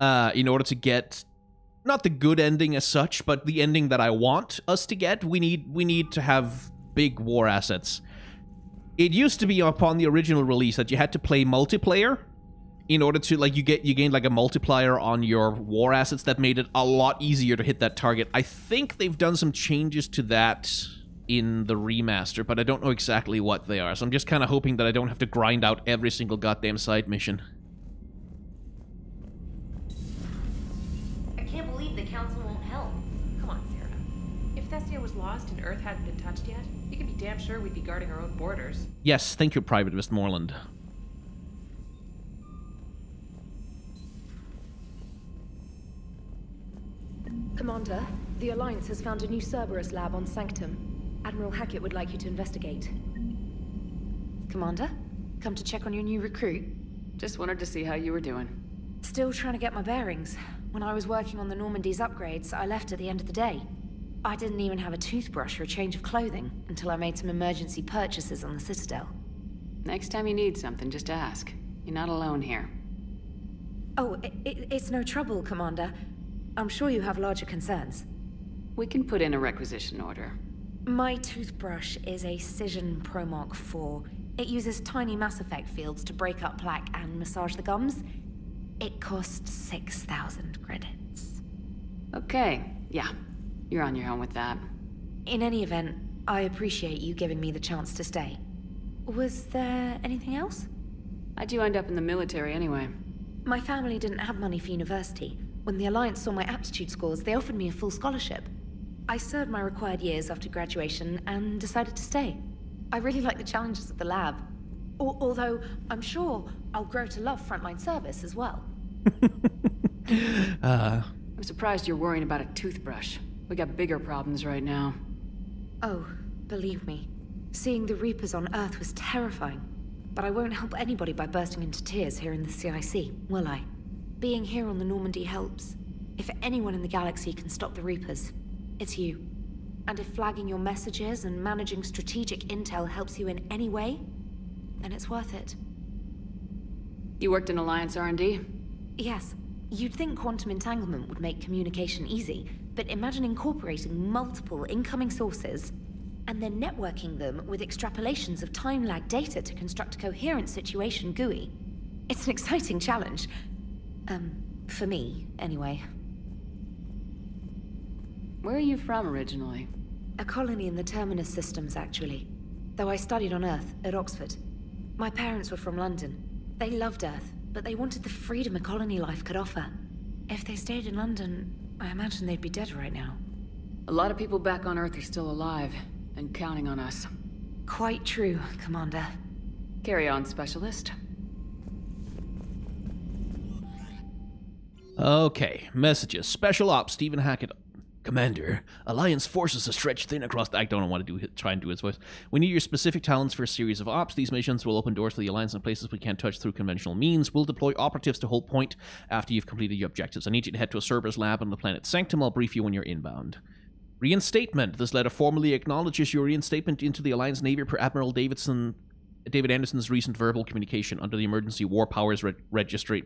in order to get, not the good ending as such, but the ending that I want us to get. We need to have big war assets. It used to be upon the original release that you had to play multiplayer in order to, like, you gained like a multiplier on your war assets that made it a lot easier to hit that target. I think they've done some changes to that in the remaster, but I don't know exactly what they are. So I'm just kind of hoping that I don't have to grind out every single goddamn side mission. I can't believe the Council won't help. Come on, Sarah. If Thessia was lost and Earth hadn't been touched yet, you can be damn sure we'd be guarding our own borders. Yes, thank you, Private Westmoreland. Commander, the Alliance has found a new Cerberus lab on Sanctum. Admiral Hackett would like you to investigate. Commander, come to check on your new recruit? Just wanted to see how you were doing. Still trying to get my bearings. When I was working on the Normandy's upgrades, I left at the end of the day. I didn't even have a toothbrush or a change of clothing until I made some emergency purchases on the Citadel. Next time you need something, just ask. You're not alone here. Oh, it's no trouble, Commander. I'm sure you have larger concerns. We can put in a requisition order. My toothbrush is a Cision Pro Mark IV. It uses tiny Mass Effect fields to break up plaque and massage the gums. It costs 6,000 credits. Okay, yeah. You're on your own with that. In any event, I appreciate you giving me the chance to stay. Was there anything else? How'd you end up in the military anyway? My family didn't have money for university. When the Alliance saw my aptitude scores, they offered me a full scholarship. I served my required years after graduation and decided to stay. I really like the challenges of the lab. Although, I'm sure I'll grow to love frontline service as well. I'm surprised you're worrying about a toothbrush. We got bigger problems right now. Oh, believe me. Seeing the Reapers on Earth was terrifying. But I won't help anybody by bursting into tears here in the CIC, will I? Being here on the Normandy helps. If anyone in the galaxy can stop the Reapers, it's you. And if flagging your messages and managing strategic intel helps you in any way, then it's worth it. You worked in Alliance R&D? Yes. You'd think quantum entanglement would make communication easy, but imagine incorporating multiple incoming sources and then networking them with extrapolations of time-lag data to construct a coherent situation GUI. It's an exciting challenge. For me, anyway. Where are you from originally? A colony in the Terminus systems, actually. Though I studied on Earth, at Oxford. My parents were from London. They loved Earth, but they wanted the freedom a colony life could offer. If they stayed in London, I imagine they'd be dead right now. A lot of people back on Earth are still alive, and counting on us. Quite true, Commander. Carry on, Specialist. Okay, messages. Special Ops, Stephen Hackett. Commander, Alliance forces are stretched thin across the... I don't want to try and do his voice. We need your specific talents for a series of ops. These missions will open doors for the Alliance in places we can't touch through conventional means. We'll deploy operatives to hold point after you've completed your objectives. I need you to head to a Cerberus lab on the planet Sanctum. I'll brief you when you're inbound. Reinstatement. This letter formally acknowledges your reinstatement into the Alliance Navy per Admiral David Anderson's recent verbal communication under the Emergency War Powers Registry.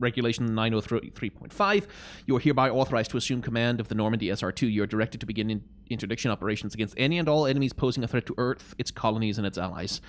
Regulation 903.5, you are hereby authorized to assume command of the Normandy SR2. You are directed to begin interdiction operations against any and all enemies posing a threat to Earth, its colonies, and its allies.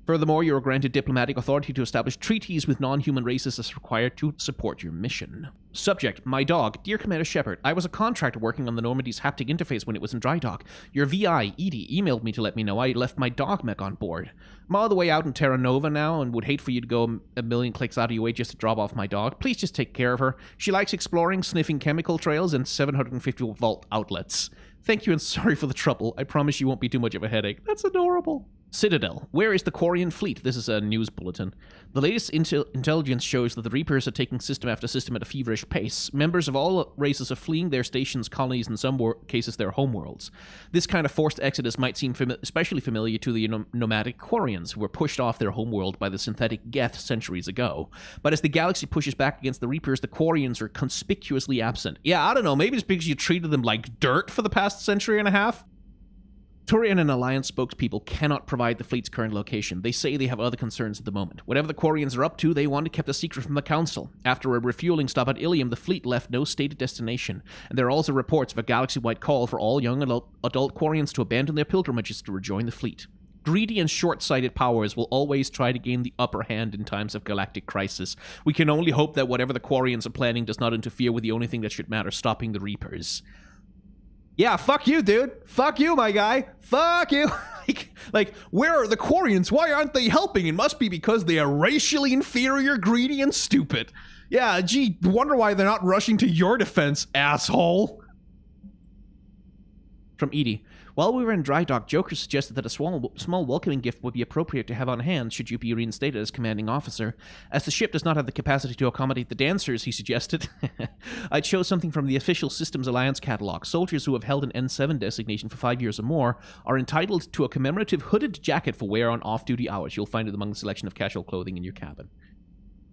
Furthermore, you are granted diplomatic authority to establish treaties with non-human races as required to support your mission. Subject, my dog. Dear Commander Shepard, I was a contractor working on the Normandy's haptic interface when it was in dry dock. Your VI, Edie, emailed me to let me know I left my dog mech on board. I'm all the way out in Terra Nova now and would hate for you to go a million clicks out of your way just to drop off my dog. Please just take care of her. She likes exploring, sniffing chemical trails, and 750-volt outlets. Thank you and sorry for the trouble. I promise you won't be too much of a headache. That's adorable. Citadel. Where is the Quarian fleet? This is a news bulletin. The latest intelligence shows that the Reapers are taking system after system at a feverish pace. Members of all races are fleeing their stations, colonies, and in some cases their homeworlds. This kind of forced exodus might seem especially familiar to the nomadic Quarians, who were pushed off their homeworld by the synthetic Geth centuries ago. But as the galaxy pushes back against the Reapers, the Quarians are conspicuously absent. Yeah, I don't know, maybe it's because you treated them like dirt for the past century and a half? Turian and Alliance spokespeople cannot provide the fleet's current location. They say they have other concerns at the moment. Whatever the Quarians are up to, they want it kept a secret from the Council. After a refueling stop at Ilium, the fleet left no stated destination, and there are also reports of a galaxy-wide call for all young adult Quarians to abandon their pilgrimages to rejoin the fleet. Greedy and short-sighted powers will always try to gain the upper hand in times of galactic crisis. We can only hope that whatever the Quarians are planning does not interfere with the only thing that should matter, stopping the Reapers. Yeah, fuck you, dude. Fuck you, my guy. Fuck you. like, where are the Quarians? Why aren't they helping? It must be because they are racially inferior, greedy, and stupid. Yeah, gee, wonder why they're not rushing to your defense, asshole. From Edie. While we were in dry dock, Joker suggested that a small welcoming gift would be appropriate to have on hand should you be reinstated as commanding officer. As the ship does not have the capacity to accommodate the dancers, he suggested, I chose something from the official Systems Alliance catalog. Soldiers who have held an N7 designation for 5 years or more are entitled to a commemorative hooded jacket for wear on off-duty hours. You'll find it among the selection of casual clothing in your cabin.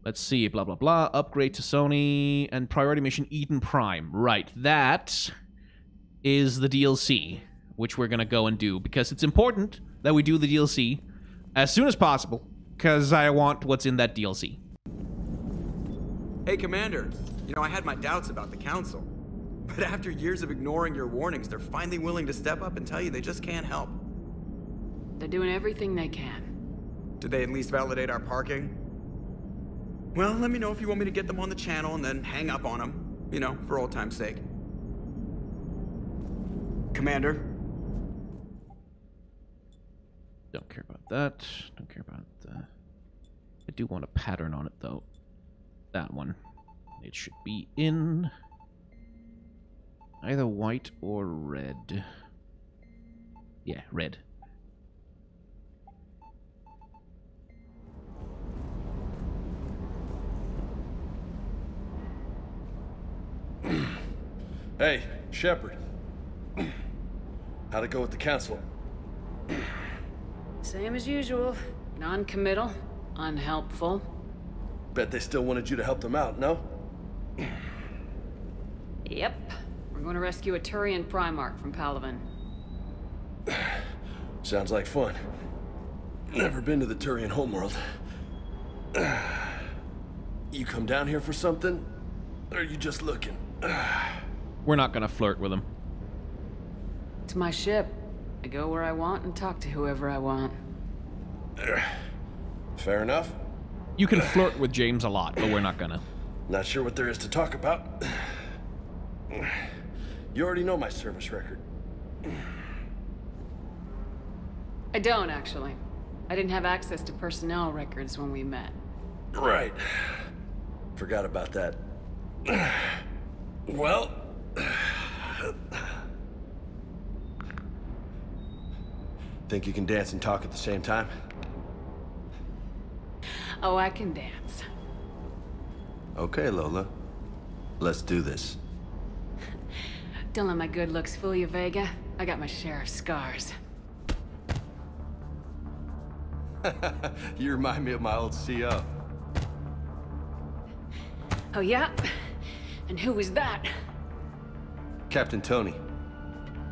Let's see, blah, blah, blah. Upgrade to Sony and priority mission Eden Prime. Right, that is the DLC, which we're going to go and do, because it's important that we do the DLC as soon as possible, because I want what's in that DLC. Hey, Commander. You know, I had my doubts about the Council. But after years of ignoring your warnings, they're finally willing to step up and tell you they just can't help. They're doing everything they can. Did they at least validate our parking? Well, let me know if you want me to get them on the channel and then hang up on them. You know, for old time's sake. Commander? Don't care about that. Don't care about that. I do want a pattern on it, though. That one. It should be in either white or red. Yeah, red. Hey, Shepard. How'd it go with the Council? Same as usual. Non-committal, unhelpful. Bet they still wanted you to help them out, no? Yep. We're going to rescue a Turian Primarch from Palaven. Sounds like fun. Never been to the Turian homeworld. You come down here for something? Or are you just looking? We're not gonna flirt with him. It's my ship. I go where I want and talk to whoever I want. Fair enough. You can flirt with James a lot, but we're not gonna. Not sure what there is to talk about. You already know my service record. I don't, actually. I didn't have access to personnel records when we met. Right. Forgot about that. Well... Think you can dance and talk at the same time? Oh, I can dance. Okay, Lola. Let's do this. Don't let my good looks fool you, Vega. I got my share of scars. You remind me of my old CO. Oh, yeah? And who was that? Captain Tony.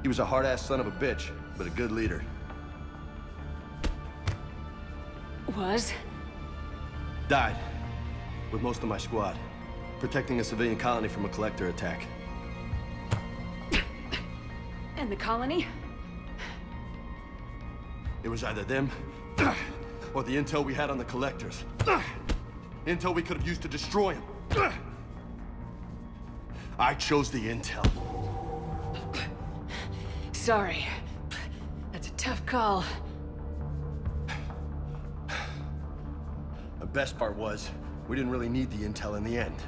He was a hard-ass son of a bitch, but a good leader. Was? Died. With most of my squad. Protecting a civilian colony from a collector attack. And the colony? It was either them, or the intel we had on the collectors. Intel we could have used to destroy them. I chose the intel. Sorry. That's a tough call. The best part was, we didn't really need the intel in the end.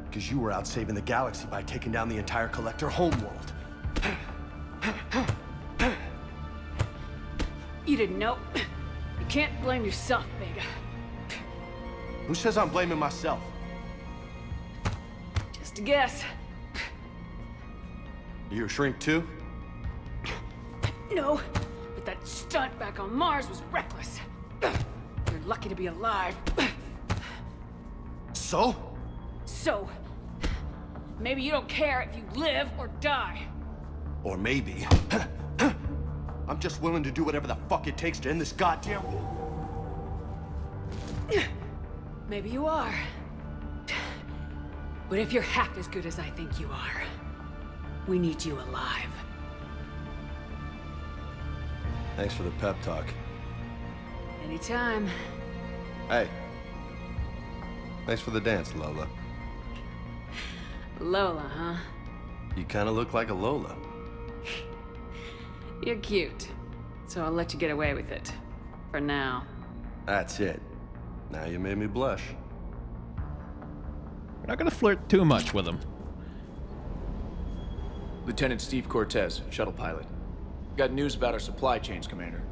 Because you were out saving the galaxy by taking down the entire collector homeworld. You didn't know. You can't blame yourself, Vega. Who says I'm blaming myself? Just a guess. You a shrink too? No, but that stunt back on Mars was reckless. You're lucky to be alive. So? So, maybe you don't care if you live or die. Or maybe... I'm just willing to do whatever the fuck it takes to end this goddamn war. Maybe you are. But if you're half as good as I think you are, we need you alive. Thanks for the pep talk. Anytime. Hey. Thanks for the dance, Lola. Lola, huh? You kinda look like a Lola. You're cute, so I'll let you get away with it. For now. That's it. Now you made me blush. We're not gonna flirt too much with him. Lieutenant Steve Cortez, shuttle pilot. Got news about our supply chains, Commander.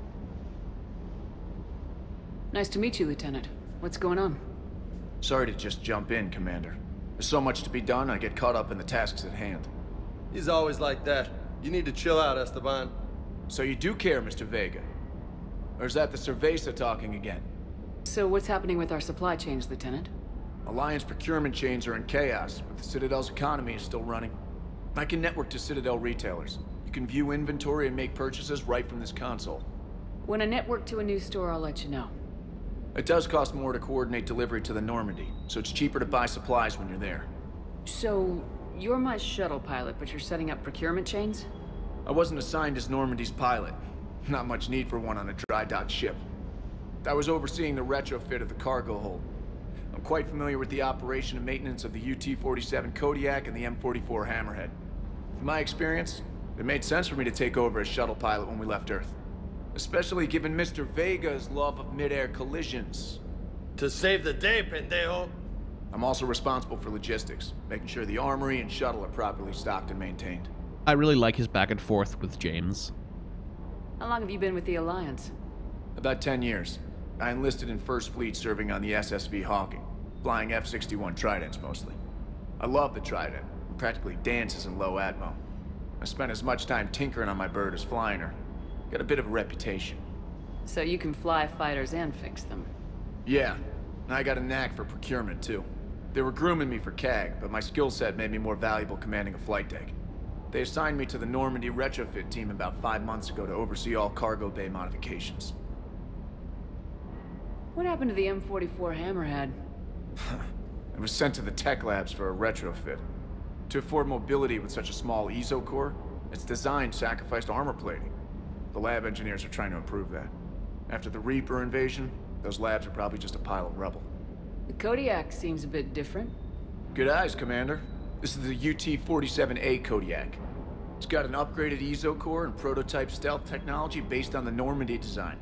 Nice to meet you, Lieutenant. What's going on? Sorry to just jump in, Commander. There's so much to be done, I get caught up in the tasks at hand. He's always like that. You need to chill out, Esteban. So you do care, Mr. Vega? Or is that the Cerveza talking again? So what's happening with our supply chains, Lieutenant? Alliance procurement chains are in chaos, but the Citadel's economy is still running. I can network to Citadel retailers. You can view inventory and make purchases right from this console. When I network to a new store, I'll let you know. It does cost more to coordinate delivery to the Normandy, so it's cheaper to buy supplies when you're there. So, you're my shuttle pilot, but you're setting up procurement chains? I wasn't assigned as Normandy's pilot. Not much need for one on a dry dock ship. I was overseeing the retrofit of the cargo hold. I'm quite familiar with the operation and maintenance of the UT-47 Kodiak and the M44 Hammerhead. In my experience, it made sense for me to take over as shuttle pilot when we left Earth. Especially given Mr. Vega's love of mid-air collisions. To save the day, pendejo! I'm also responsible for logistics, making sure the armory and shuttle are properly stocked and maintained. I really like his back and forth with James. How long have you been with the Alliance? About 10 years. I enlisted in First Fleet serving on the SSV Hawking, flying F-61 Tridents mostly. I love the Trident, it practically dances in low atmo. I spent as much time tinkering on my bird as flying her. Got a bit of a reputation. So you can fly fighters and fix them? Yeah, I got a knack for procurement too. They were grooming me for CAG, but my skill set made me more valuable commanding a flight deck. They assigned me to the Normandy retrofit team about 5 months ago to oversee all cargo bay modifications. What happened to the M44 Hammerhead? It was sent to the tech labs for a retrofit. To afford mobility with such a small ESO core, its design sacrificed armor plating. The lab engineers are trying to improve that. After the Reaper invasion, those labs are probably just a pile of rubble. The Kodiak seems a bit different. Good eyes, Commander. This is the UT-47A Kodiak. It's got an upgraded ESO core and prototype stealth technology based on the Normandy design.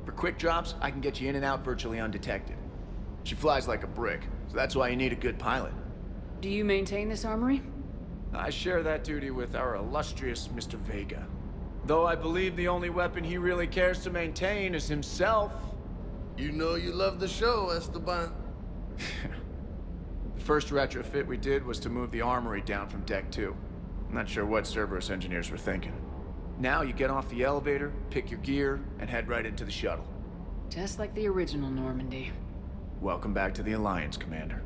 For quick drops, I can get you in and out virtually undetected. She flies like a brick, so that's why you need a good pilot. Do you maintain this armory? I share that duty with our illustrious Mr. Vega. Though I believe the only weapon he really cares to maintain is himself. You know you love the show, Esteban. The first retrofit we did was to move the armory down from Deck 2. I'm not sure what Cerberus engineers were thinking. Now you get off the elevator, pick your gear, and head right into the shuttle. Just like the original Normandy. Welcome back to the Alliance, Commander.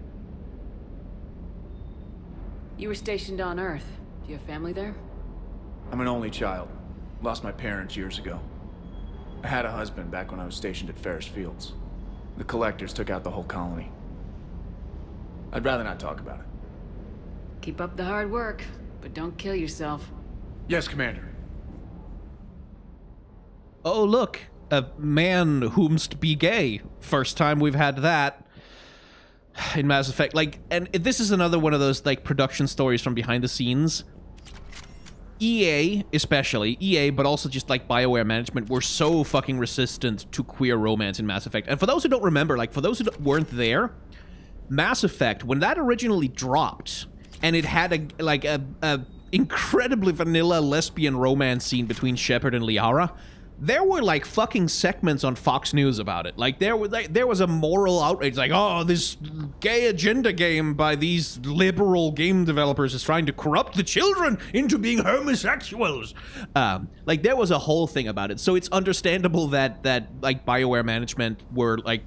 You were stationed on Earth. Do you have family there? I'm an only child. Lost my parents years ago. I had a husband back when I was stationed at Ferris Fields. The Collectors took out the whole colony. I'd rather not talk about it. Keep up the hard work, but don't kill yourself. Yes, Commander. Oh, look. A man whomst be gay. First time we've had that in Mass Effect. Like, and this is another one of those, like, production stories from behind the scenes. EA, especially, EA, but also just, like, BioWare management, were so fucking resistant to queer romance in Mass Effect. And for those who don't remember, like, for those who weren't there, Mass Effect, when that originally dropped, and it had a incredibly vanilla lesbian romance scene between Shepard and Liara, there were, like, fucking segments on Fox News about it. Like, there was a moral outrage, like, oh, this gay agenda game by these liberal game developers is trying to corrupt the children into being homosexuals. Like, there was a whole thing about it. So it's understandable that like, BioWare management were, like,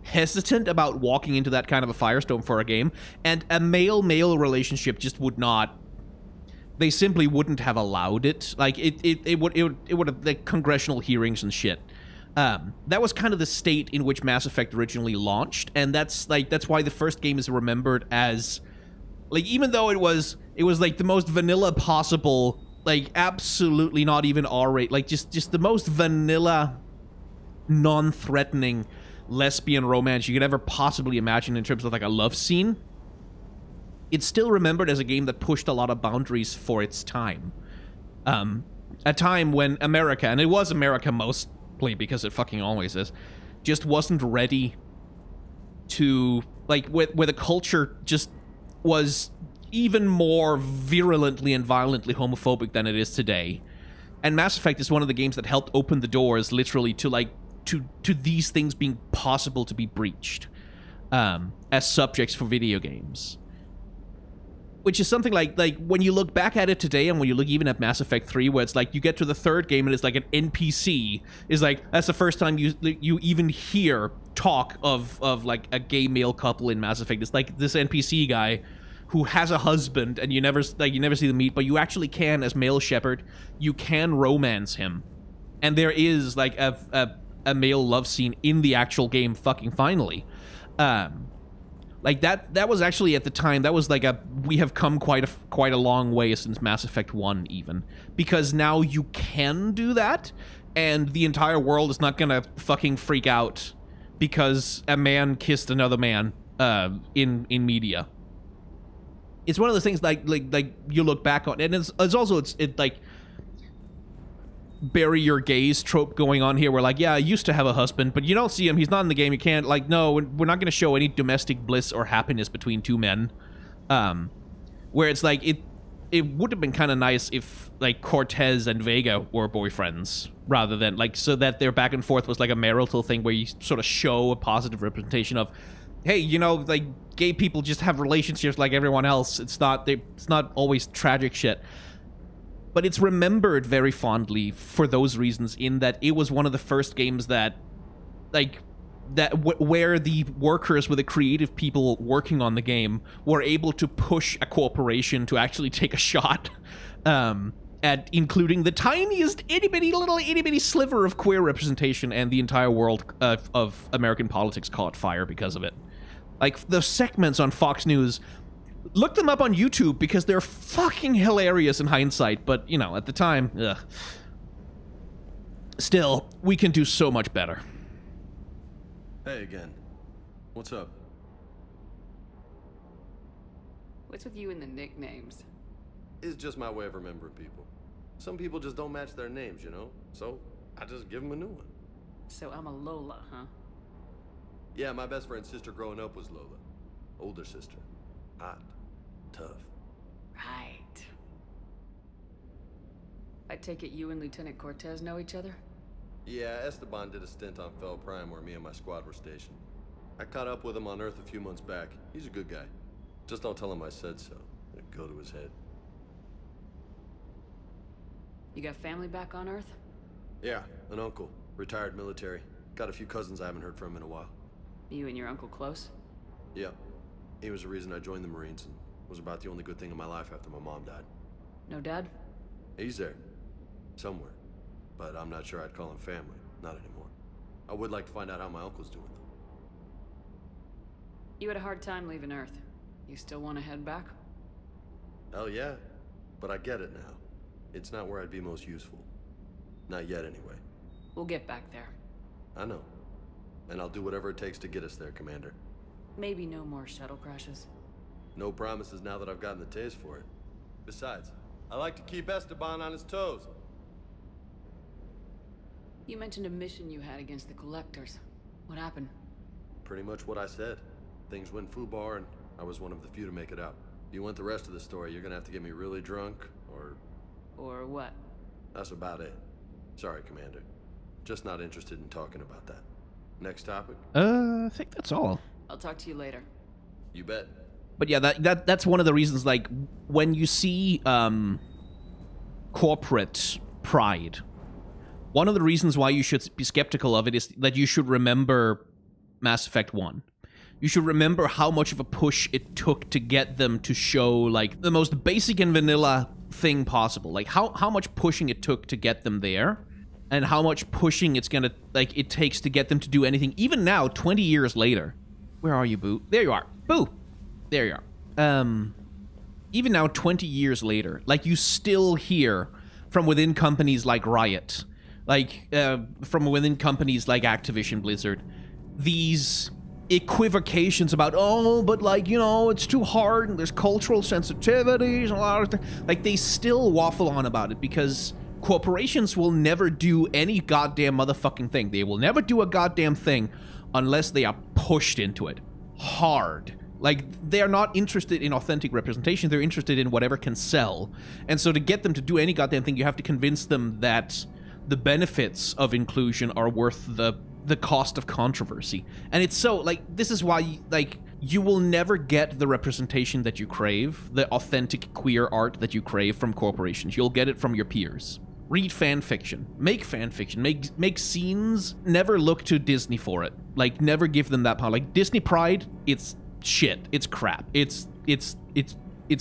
hesitant about walking into that kind of a firestorm for a game, and a male-male relationship just would not. They simply wouldn't have allowed it. Like, it would have, like, congressional hearings and shit. That was kind of the state in which Mass Effect originally launched, and that's why the first game is remembered as, like, even though it was like the most vanilla possible, like, absolutely not even R-rate, like, just the most vanilla, non-threatening lesbian romance you could ever possibly imagine in terms of, like, a love scene. It's still remembered as a game that pushed a lot of boundaries for its time. A time when America, and it was America mostly because it fucking always is, just wasn't ready to, like, where the culture just was even more virulently and violently homophobic than it is today. And Mass Effect is one of the games that helped open the doors, literally, to, like, to these things being possible to be breached as subjects for video games. Which is something like when you look back at it today, and when you look even at Mass Effect 3, where it's like you get to the third game and it's like an NPC is like, that's the first time you even hear talk of like a gay male couple in Mass Effect. It's like this NPC guy who has a husband, and you never see them meet, but you actually can, as male Shepard, you can romance him, and there is like a male love scene in the actual game. Fucking finally. Like that was actually at the time, that was like we have come quite a long way since Mass Effect 1 even, because now you can do that, and the entire world is not gonna fucking freak out because a man kissed another man in media. It's one of those things like you look back on, and it's also like bury your gaze trope going on here, where like, yeah, I used to have a husband, but you don't see him, he's not in the game, you can't, like, no, we're not going to show any domestic bliss or happiness between two men. Where it's like, it would have been kind of nice if like Cortez and Vega were boyfriends, rather than like, so that their back and forth was like a marital thing where you sort of show a positive representation of, hey, you know, like, gay people just have relationships like everyone else. It's not always tragic shit. But it's remembered very fondly for those reasons, in that it was one of the first games that, like, where the workers, with the creative people working on the game, were able to push a corporation to actually take a shot at including the tiniest itty-bitty sliver of queer representation, and the entire world of American politics caught fire because of it. Like, the segments on Fox News, look them up on YouTube because they're fucking hilarious in hindsight, but, you know, at the time, ugh. Still, we can do so much better. Hey again. What's up? What's with you and the nicknames? It's just my way of remembering people. Some people just don't match their names, you know? So, I just give them a new one. So I'm a Lola, huh? Yeah, my best friend's sister growing up was Lola. Older sister. Hot. Tough. Right. I take it you and Lieutenant Cortez know each other? Yeah, Esteban did a stint on Fel Prime where me and my squad were stationed. I caught up with him on Earth a few months back. He's a good guy. Just don't tell him I said so. It'd go to his head. You got family back on Earth? Yeah, an uncle. Retired military. Got a few cousins I haven't heard from in a while. You and your uncle close? Yeah. He was the reason I joined the Marines, and was about the only good thing in my life after my mom died. No dad? He's there. Somewhere. But I'm not sure I'd call him family. Not anymore. I would like to find out how my uncle's doing, though. You had a hard time leaving Earth. You still want to head back? Hell yeah. But I get it now. It's not where I'd be most useful. Not yet, anyway. We'll get back there. I know. And I'll do whatever it takes to get us there, Commander. Maybe no more shuttle crashes. No promises now that I've gotten the taste for it. Besides, I like to keep Esteban on his toes. You mentioned a mission you had against the Collectors. What happened? Pretty much what I said. Things went foobar, and I was one of the few to make it out. If you want the rest of the story, you're gonna have to get me really drunk, or... Or what? That's about it. Sorry, Commander. Just not interested in talking about that. Next topic? I think that's all. I'll talk to you later. You bet. But yeah, that's one of the reasons, like, when you see corporate pride, one of the reasons why you should be skeptical of it is that you should remember Mass Effect 1. You should remember how much of a push it took to get them to show, like, the most basic and vanilla thing possible. Like, how much pushing it took to get them there, and how much pushing it takes to get them to do anything. Even now, 20 years later. Where are you, Boo? There you are. Boo! There you are. Even now, 20 years later, like, you still hear from within companies like Riot, like, from within companies like Activision Blizzard, these equivocations about, oh, but, like, you know, it's too hard, and there's cultural sensitivities, and a lot of things. Like, they still waffle on about it, because corporations will never do any goddamn motherfucking thing. They will never do a goddamn thing unless they are pushed into it hard. Like, they're not interested in authentic representation, they're interested in whatever can sell. And so to get them to do any goddamn thing, you have to convince them that the benefits of inclusion are worth the cost of controversy. And it's so, like, this is why, like, you will never get the representation that you crave, the authentic queer art that you crave from corporations. You'll get it from your peers. Read fan fiction. Make fan fiction. Make scenes. Never look to Disney for it. Like, never give them that power. Like, Disney Pride, it's shit. It's crap. It's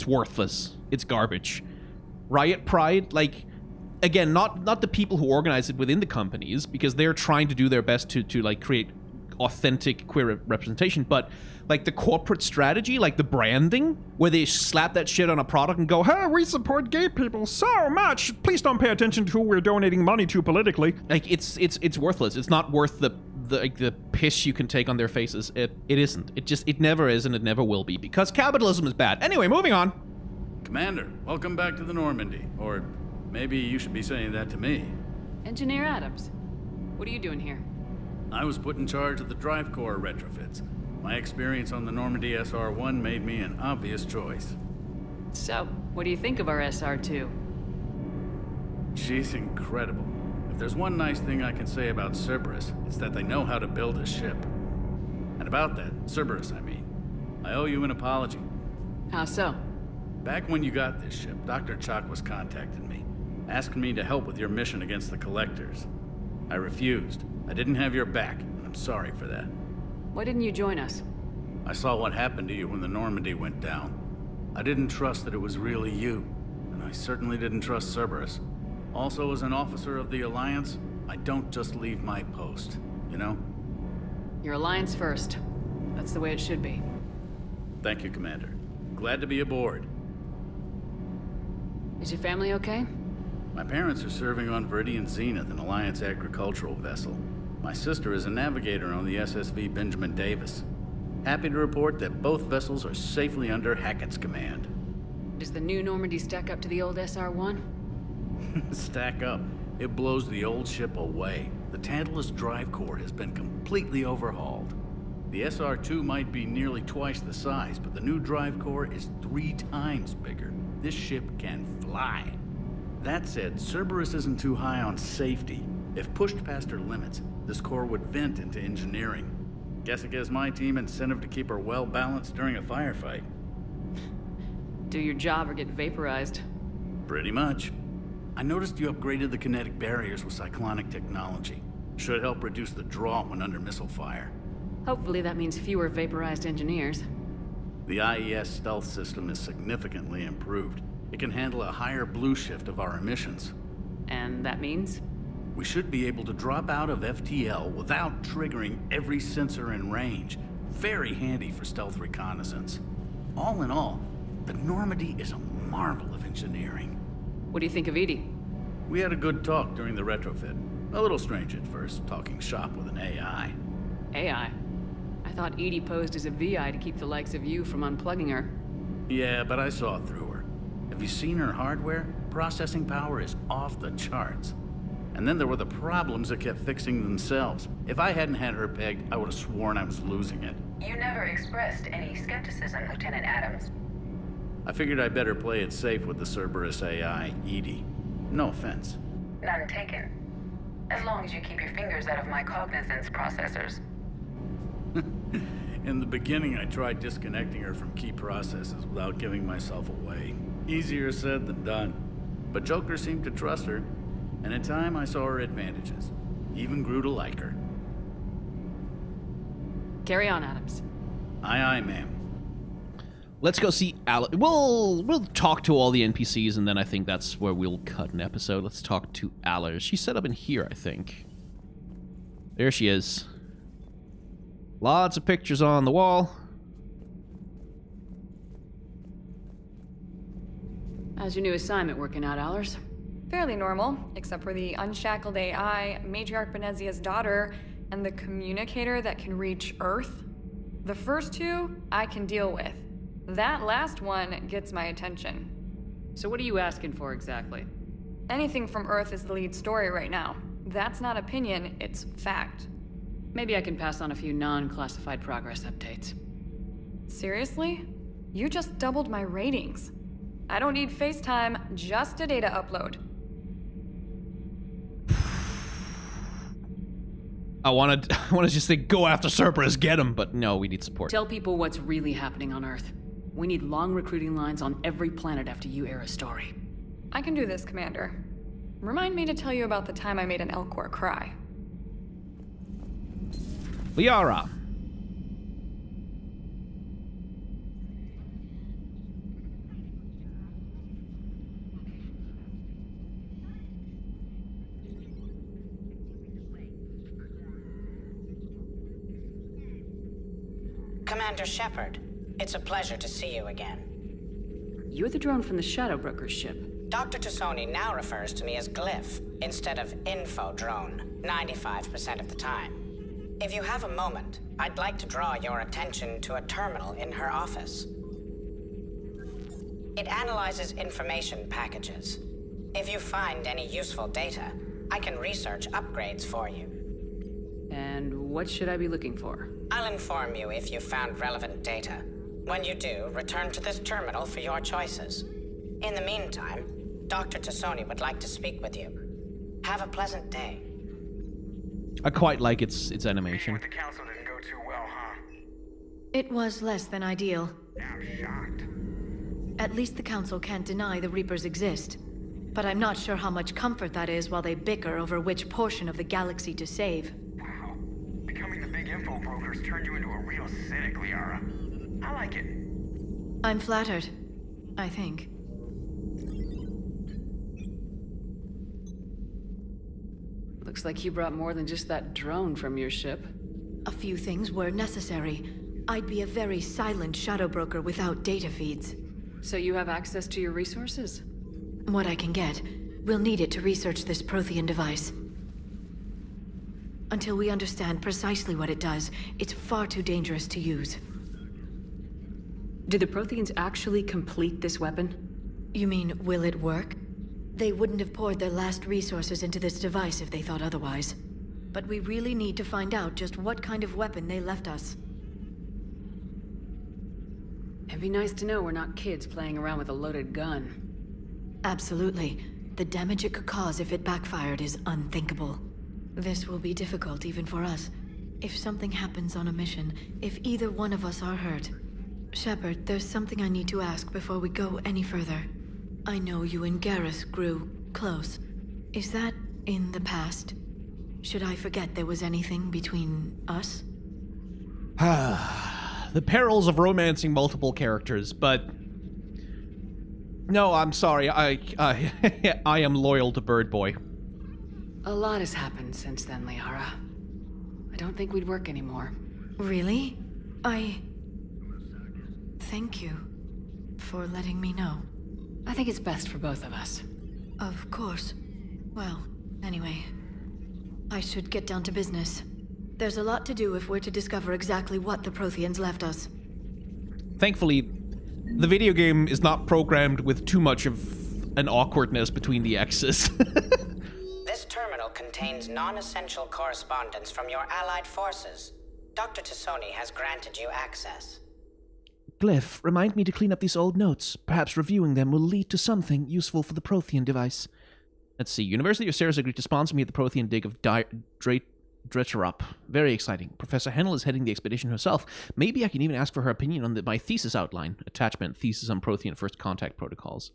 worthless. It's garbage. Riot Pride, like, again, not the people who organize it within the companies, because they're trying to do their best to like, create authentic queer representation, but like the corporate strategy, like the branding, where they slap that shit on a product and go, hey, we support gay people so much, please don't pay attention to who we're donating money to politically. Like, it's worthless. It's not worth the piss you can take on their faces. It isn't. It never is, and it never will be, because capitalism is bad. Anyway, moving on. Commander, welcome back to the Normandy. Or maybe you should be saying that to me. Engineer Adams, what are you doing here? I was put in charge of the drive core retrofits. My experience on the Normandy SR-1 made me an obvious choice. So, what do you think of our SR-2? She's incredible. If there's one nice thing I can say about Cerberus, it's that they know how to build a ship. And about that, Cerberus, I mean, I owe you an apology. How so? Back when you got this ship, Dr. Chakwas contacted me, asking me to help with your mission against the Collectors. I refused. I didn't have your back, and I'm sorry for that. Why didn't you join us? I saw what happened to you when the Normandy went down. I didn't trust that it was really you, and I certainly didn't trust Cerberus. Also, as an officer of the Alliance, I don't just leave my post, you know? Your Alliance first. That's the way it should be. Thank you, Commander. Glad to be aboard. Is your family okay? My parents are serving on Viridian Zenith, an Alliance agricultural vessel. My sister is a navigator on the SSV Benjamin Davis. Happy to report that both vessels are safely under Hackett's command. Does the new Normandy stack up to the old SR-1? Stack up. It blows the old ship away. The Tantalus drive core has been completely overhauled. The SR-2 might be nearly twice the size, but the new drive core is 3 times bigger. This ship can fly. That said, Cerberus isn't too high on safety. If pushed past her limits, this core would vent into engineering. Guess it gives my team incentive to keep her well balanced during a firefight. Do your job or get vaporized. Pretty much. I noticed you upgraded the kinetic barriers with cyclonic technology. Should help reduce the draw when under missile fire. Hopefully that means fewer vaporized engineers. The IES stealth system is significantly improved. It can handle a higher blue shift of our emissions. And that means? We should be able to drop out of FTL without triggering every sensor in range. Very handy for stealth reconnaissance. All in all, the Normandy is a marvel of engineering. What do you think of EDI? We had a good talk during the retrofit. A little strange at first, talking shop with an AI. AI? I thought EDI posed as a VI to keep the likes of you from unplugging her. Yeah, but I saw through her. Have you seen her hardware? Processing power is off the charts. And then there were the problems that kept fixing themselves. If I hadn't had her pegged, I would have sworn I was losing it. You never expressed any skepticism, Lieutenant Adams. I figured I'd better play it safe with the Cerberus AI, EDI. No offense. None taken. As long as you keep your fingers out of my cognizance processors. In the beginning, I tried disconnecting her from key processes without giving myself away. Easier said than done. But Joker seemed to trust her, and in time I saw her advantages. Even grew to like her. Carry on, Adams. Aye, aye, ma'am. Let's go see Alice. We'll talk to all the NPCs, and then I think that's where we'll cut an episode. Let's talk to Alice. She's set up in here, I think. There she is. Lots of pictures on the wall. How's your new assignment working out, Allers? Fairly normal, except for the unshackled AI, Matriarch Benezia's daughter, and the communicator that can reach Earth. The first two, I can deal with. That last one gets my attention. So what are you asking for exactly? Anything from Earth is the lead story right now. That's not opinion, it's fact. Maybe I can pass on a few non-classified progress updates. Seriously? You just doubled my ratings. I don't need FaceTime, just a data upload. I want to just say, go after Cerberus, get him, but no, we need support. Tell people what's really happening on Earth. We need long recruiting lines on every planet after you air a story. I can do this, Commander. Remind me to tell you about the time I made an Elcor cry. Liara. Commander Shepard, it's a pleasure to see you again. You're the drone from the Shadow Broker's ship. Dr. Tassoni now refers to me as Glyph instead of Info Drone, 95% of the time. If you have a moment, I'd like to draw your attention to a terminal in her office. It analyzes information packages. If you find any useful data, I can research upgrades for you. And what should I be looking for? I'll inform you if you found relevant data. When you do, return to this terminal for your choices. In the meantime, Dr. Tassoni would like to speak with you. Have a pleasant day. I quite like its animation. With the council didn't go too well, huh? It was less than ideal. I'm shocked. At least the council can't deny the Reapers exist. But I'm not sure how much comfort that is while they bicker over which portion of the galaxy to save. Wow. Becoming the big info brokers turned you into a real cynic, Liara. I like it. I'm flattered, I think. Looks like you brought more than just that drone from your ship. A few things were necessary. I'd be a very silent shadow broker without data feeds. So you have access to your resources? What I can get. We'll need it to research this Prothean device. Until we understand precisely what it does, it's far too dangerous to use. Did the Protheans actually complete this weapon? You mean, will it work? They wouldn't have poured their last resources into this device if they thought otherwise. But we really need to find out just what kind of weapon they left us. It'd be nice to know we're not kids playing around with a loaded gun. Absolutely. The damage it could cause if it backfired is unthinkable. This will be difficult even for us. If something happens on a mission, if either one of us are hurt. Shepard, there's something I need to ask before we go any further. I know you and Garrus grew close. Is that in the past? Should I forget there was anything between us? The perils of romancing multiple characters, but... No, I'm sorry. I am loyal to Bird Boy. A lot has happened since then, Liara. I don't think we'd work anymore. Really? Thank you for letting me know. I think it's best for both of us. Of course. Well, anyway, I should get down to business. There's a lot to do if we're to discover exactly what the Protheans left us. Thankfully, the video game is not programmed with too much of an awkwardness between the X's. This terminal contains non-essential correspondence from your allied forces. Dr. Tassoni has granted you access. Glyph, remind me to clean up these old notes. Perhaps reviewing them will lead to something useful for the Prothean device. Let's see. University of Ceres agreed to sponsor me at the Prothean dig of Drecherup. Very exciting. Professor Hennel is heading the expedition herself. Maybe I can even ask for her opinion on my thesis outline. Attachment, Thesis on Prothean First Contact Protocols.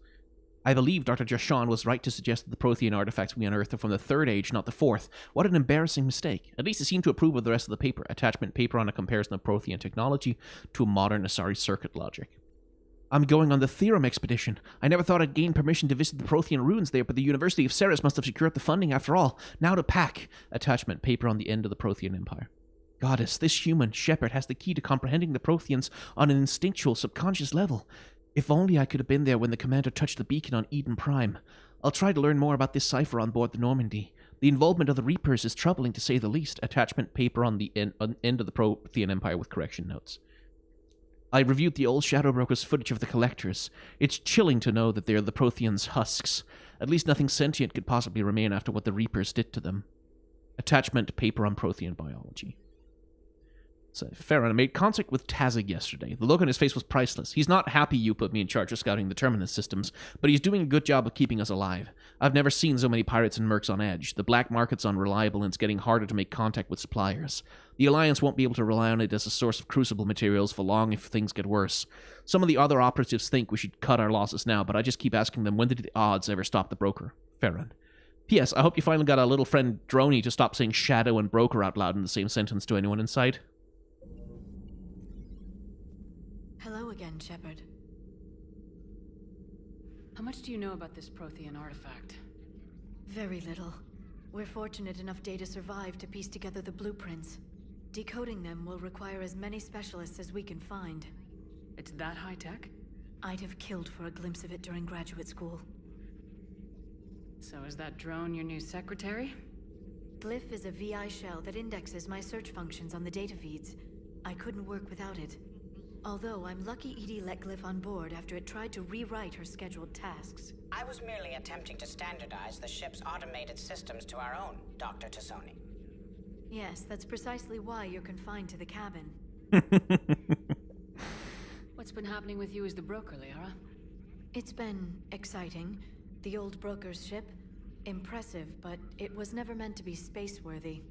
I believe Dr. Jashan was right to suggest that the Prothean artifacts we unearthed are from the Third Age, not the Fourth. What an embarrassing mistake. At least it seemed to approve of the rest of the paper. Attachment, paper on a comparison of Prothean technology to a modern Asari circuit logic. I'm going on the Theorem expedition. I never thought I'd gain permission to visit the Prothean ruins there, but the University of Ceres must have secured the funding after all. Now to pack. Attachment, paper on the end of the Prothean Empire. Goddess, this human, Shepard, has the key to comprehending the Protheans on an instinctual, subconscious level. If only I could have been there when the commander touched the beacon on Eden Prime. I'll try to learn more about this cipher on board the Normandy. The involvement of the Reapers is troubling to say the least. Attachment, paper on the end of the Prothean Empire with correction notes. I reviewed the old Shadow Broker's footage of the Collectors. It's chilling to know that they're the Protheans' husks. At least nothing sentient could possibly remain after what the Reapers did to them. Attachment, paper on Prothean biology. So, Farron, I made contact with Tazig yesterday. The look on his face was priceless. He's not happy you put me in charge of scouting the Terminus systems, but he's doing a good job of keeping us alive. I've never seen so many pirates and mercs on edge. The black market's unreliable and it's getting harder to make contact with suppliers. The Alliance won't be able to rely on it as a source of crucible materials for long if things get worse. Some of the other operatives think we should cut our losses now, but I just keep asking them, when did the odds ever stop the broker? Farron. P.S. I hope you finally got our little friend Droney to stop saying shadow and broker out loud in the same sentence to anyone in sight. Hello again, Shepard. How much do you know about this Prothean artifact? Very little. We're fortunate enough Data survived to piece together the blueprints. Decoding them will require as many specialists as we can find. It's that high-tech? I'd have killed for a glimpse of it during graduate school. So is that drone your new secretary? Glyph is a VI shell that indexes my search functions on the data feeds. I couldn't work without it. Although I'm lucky EDI let Glyph on board after it tried to rewrite her scheduled tasks. I was merely attempting to standardize the ship's automated systems to our own, Dr. Tassoni. Yes, that's precisely why you're confined to the cabin. What's been happening with you as the broker, Liara? It's been exciting. The old broker's ship, impressive, but it was never meant to be space-worthy.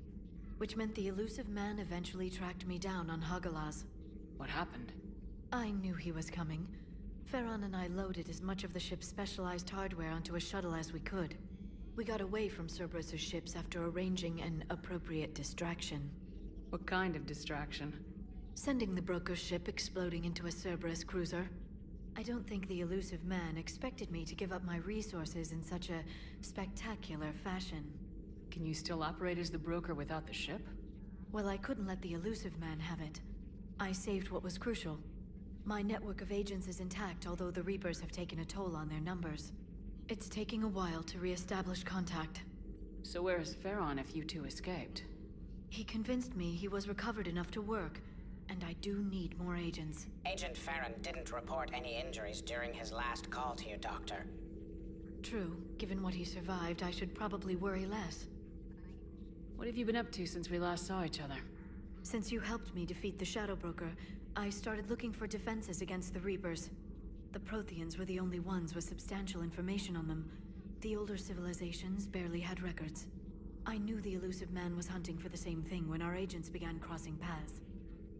Which meant the elusive man eventually tracked me down on Hagalaz. What happened? I knew he was coming. Farron and I loaded as much of the ship's specialized hardware onto a shuttle as we could. We got away from Cerberus' ships after arranging an appropriate distraction. What kind of distraction? Sending the broker's ship exploding into a Cerberus cruiser. I don't think the elusive man expected me to give up my resources in such a spectacular fashion. Can you still operate as the broker without the ship? Well, I couldn't let the elusive man have it. I saved what was crucial. My network of agents is intact, although the Reapers have taken a toll on their numbers. It's taking a while to re-establish contact. So where is Farron if you two escaped? He convinced me he was recovered enough to work, and I do need more agents. Agent Farron didn't report any injuries during his last call to you, Doctor. True. Given what he survived, I should probably worry less. What have you been up to since we last saw each other? Since you helped me defeat the Shadow Broker, I started looking for defenses against the Reapers. The Protheans were the only ones with substantial information on them. The older civilizations barely had records. I knew the elusive man was hunting for the same thing when our agents began crossing paths.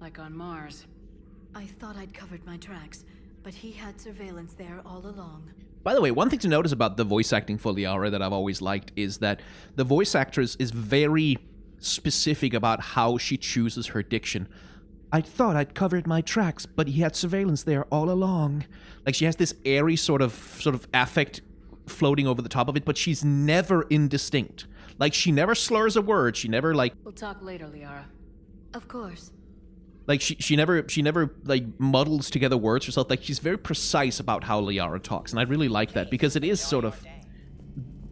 Like on Mars. I thought I'd covered my tracks, but he had surveillance there all along. By the way, one thing to notice about the voice acting for Liara that I've always liked is that the voice actress is very specific about how she chooses her diction. I thought I'd covered my tracks, but he had surveillance there all along. Like, she has this airy sort of affect floating over the top of it, but she's never indistinct. Like, she never slurs a word. She never, like... We'll talk later, Liara. Of course. Like, she never, like, muddles together words herself. Like, she's very precise about how Liara talks, and I really like that, because it is sort of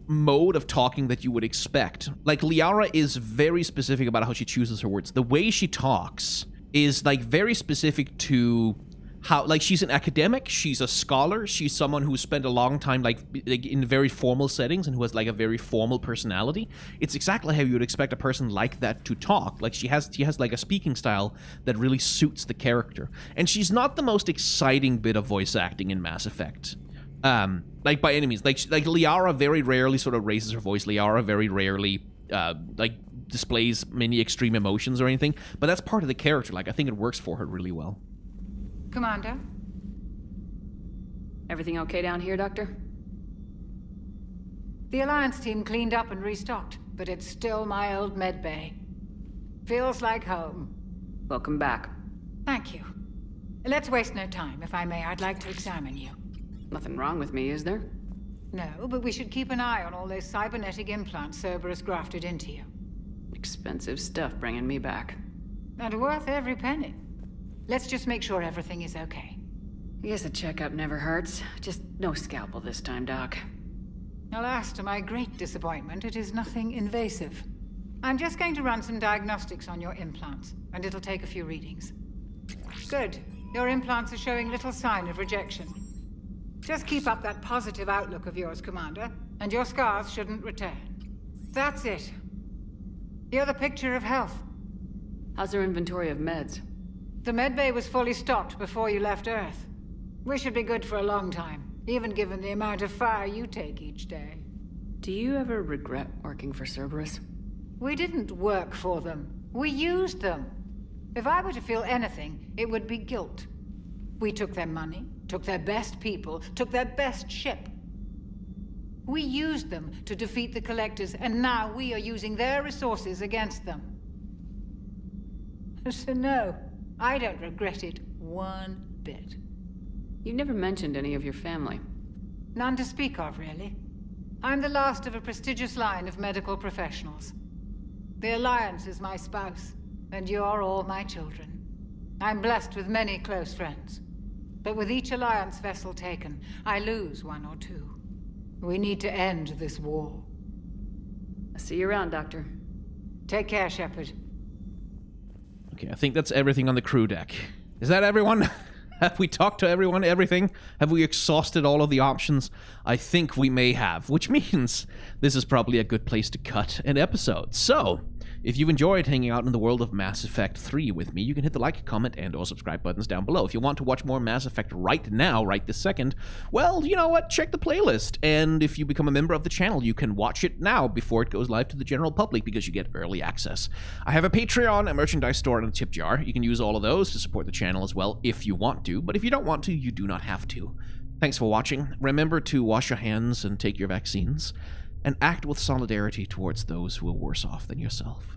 mode of talking that you would expect. Like, Liara is very specific about how she chooses her words. The way she talks is, like, very specific to how, like, she's an academic, she's a scholar, she's someone who spent a long time, like in very formal settings and who has, like, a very formal personality. It's exactly how you would expect a person like that to talk. Like, she has like, a speaking style that really suits the character. And she's not the most exciting bit of voice acting in Mass Effect. Like, by any means. Like Liara very rarely sort of raises her voice. Liara very rarely, like, displays many extreme emotions or anything. But that's part of the character. Like, I think it works for her really well. Commander? Everything okay down here, Doctor? The Alliance team cleaned up and restocked, but it's still my old med bay. Feels like home. Welcome back. Thank you. Let's waste no time. If I may, I'd like to examine you. Nothing wrong with me, is there? No, but we should keep an eye on all those cybernetic implants Cerberus grafted into you. Expensive stuff bringing me back. And worth every penny. Let's just make sure everything is okay. I guess a checkup never hurts. Just no scalpel this time, Doc. Alas, to my great disappointment, it is nothing invasive. I'm just going to run some diagnostics on your implants, and it'll take a few readings. Good. Your implants are showing little sign of rejection. Just keep up that positive outlook of yours, Commander, and your scars shouldn't return. That's it. You're the picture of health. How's their inventory of meds? The medbay was fully stocked before you left Earth. We should be good for a long time, even given the amount of fire you take each day. Do you ever regret working for Cerberus? We didn't work for them. We used them. If I were to feel anything, it would be guilt. We took their money, took their best people, took their best ship. We used them to defeat the Collectors, and now we are using their resources against them. So no, I don't regret it one bit. You never mentioned any of your family. None to speak of, really. I'm the last of a prestigious line of medical professionals. The Alliance is my spouse, and you're all my children. I'm blessed with many close friends. But with each Alliance vessel taken, I lose one or two. We need to end this war. I'll see you around, Doctor. Take care, Shepard. Okay, I think that's everything on the crew deck. Is that everyone? Have we talked to everyone, everything? Have we exhausted all of the options? I think we may have, which means this is probably a good place to cut an episode. So, if you've enjoyed hanging out in the world of Mass Effect 3 with me, you can hit the like, comment, and or subscribe buttons down below. If you want to watch more Mass Effect right now, right this second, well, you know what? Check the playlist. And if you become a member of the channel, you can watch it now before it goes live to the general public because you get early access. I have a Patreon, a merchandise store, and a tip jar. You can use all of those to support the channel as well if you want to, but if you don't want to, you do not have to. Thanks for watching. Remember to wash your hands and take your vaccines, and act with solidarity towards those who are worse off than yourself.